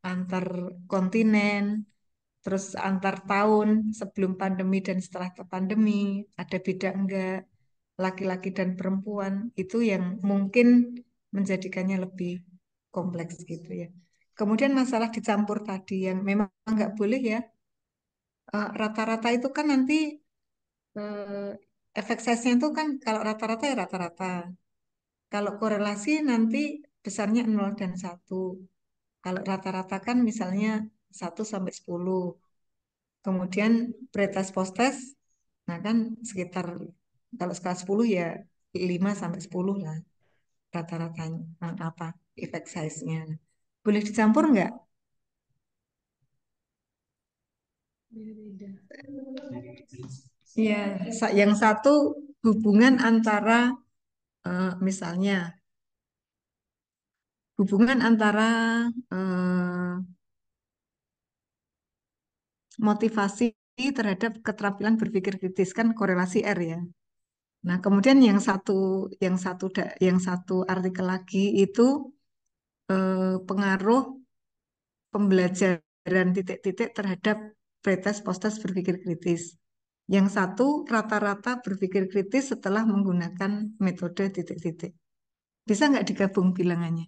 antar kontinen, terus antar tahun sebelum pandemi dan setelah pandemi, ada beda enggak laki-laki dan perempuan, itu yang mungkin menjadikannya lebih kompleks gitu ya. Kemudian masalah dicampur tadi yang memang nggak boleh ya, rata-rata itu kan nanti eh, efek size-nya itu kan kalau rata-rata ya rata-rata. Kalau korelasi nanti besarnya 0 dan 1. Kalau rata-rata kan misalnya 1 sampai 10. Kemudian pretest post-test, nah kan sekitar kalau skala 10 ya 5 sampai 10 lah rata-ratanya. Nah, apa efek size-nya. Boleh dicampur nggak? Ya, yang satu hubungan antara misalnya hubungan antara motivasi terhadap keterampilan berpikir kritis, kan korelasi R ya. Nah, kemudian yang satu artikel lagi itu pengaruh pembelajaran titik-titik terhadap pretest-postes berpikir kritis. Yang satu rata-rata berpikir kritis setelah menggunakan metode titik-titik. Bisa nggak digabung bilangannya?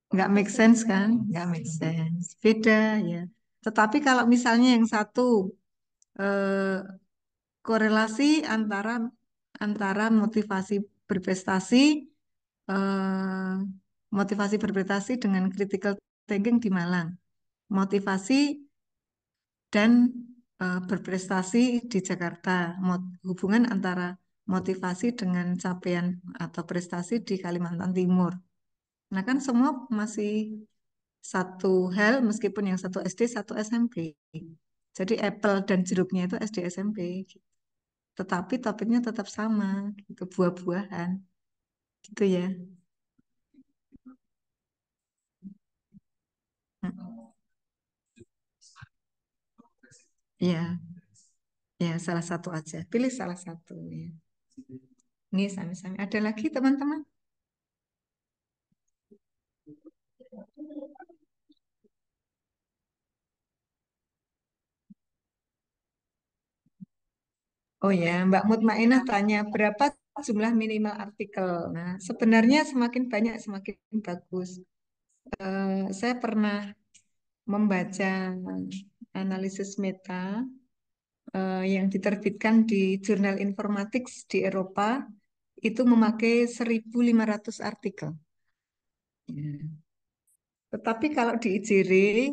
Nggak make sense kan? Nggak make sense. Beda ya. Tetapi kalau misalnya yang satu eh, korelasi antara antara eh, motivasi berprestasi dengan critical thinking di Malang, motivasi dan berprestasi di Jakarta, hubungan antara motivasi dengan capaian atau prestasi di Kalimantan Timur. Nah kan semua masih satu hal meskipun yang satu SD, satu SMP. Jadi apple dan jeruknya itu SD SMP. Tetapi topiknya tetap sama, gitu, buah-buahan, gitu ya. Hmm. Ya, ya salah satu aja. Pilih salah satu ya. Ini sami-sami. Ada lagi teman-teman? Oh ya, Mbak Mutmainah tanya berapa jumlah minimal artikel. Nah, sebenarnya semakin banyak semakin bagus. Saya pernah membaca analisis meta yang diterbitkan di Jurnal Informatics di Eropa itu memakai 1.500 artikel. Ya. Tetapi kalau di IJR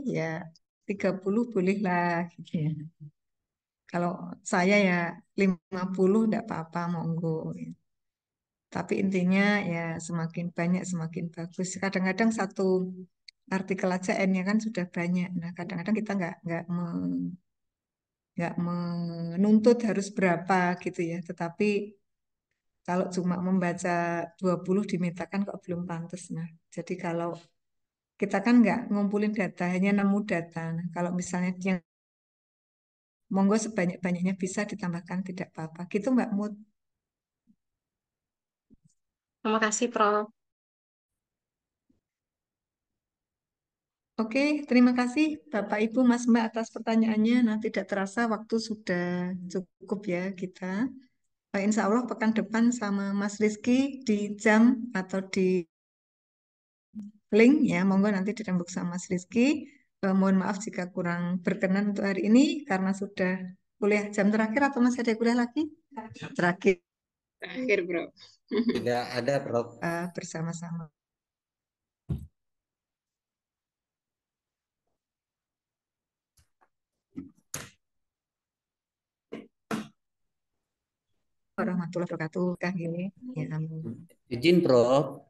ya 30 bolehlah gitu ya. Kalau saya ya 50 enggak apa-apa monggo. Ya. Tapi intinya ya semakin banyak semakin bagus. Kadang-kadang satu artikel aja N-nya kan sudah banyak. Nah, kadang-kadang kita nggak menuntut harus berapa gitu ya. Tetapi kalau cuma membaca 20 dimetakan kok belum pantas. Nah, jadi kalau kita kan nggak ngumpulin data, hanya nemu data. Nah, kalau misalnya yang monggo sebanyak-banyaknya bisa ditambahkan tidak apa-apa. Gitu Mbak Mut.
Terima kasih, Prof.
Oke, terima kasih Bapak Ibu Mas Mbak atas pertanyaannya. Nah, tidak terasa waktu sudah cukup ya kita. Insya Allah pekan depan sama Mas Rizky di jam atau di link ya. Monggo nanti dirembuk sama Mas Rizky. Mohon maaf jika kurang berkenan untuk hari ini karena sudah kuliah jam terakhir atau masih ada kuliah lagi? Terakhir
Terakhir, Bro.
Tidak ada, Prof.
Bersama-sama. Warahmatullahi wabarakatuh. Kang gini. Ya, amin.
Izin, Prof.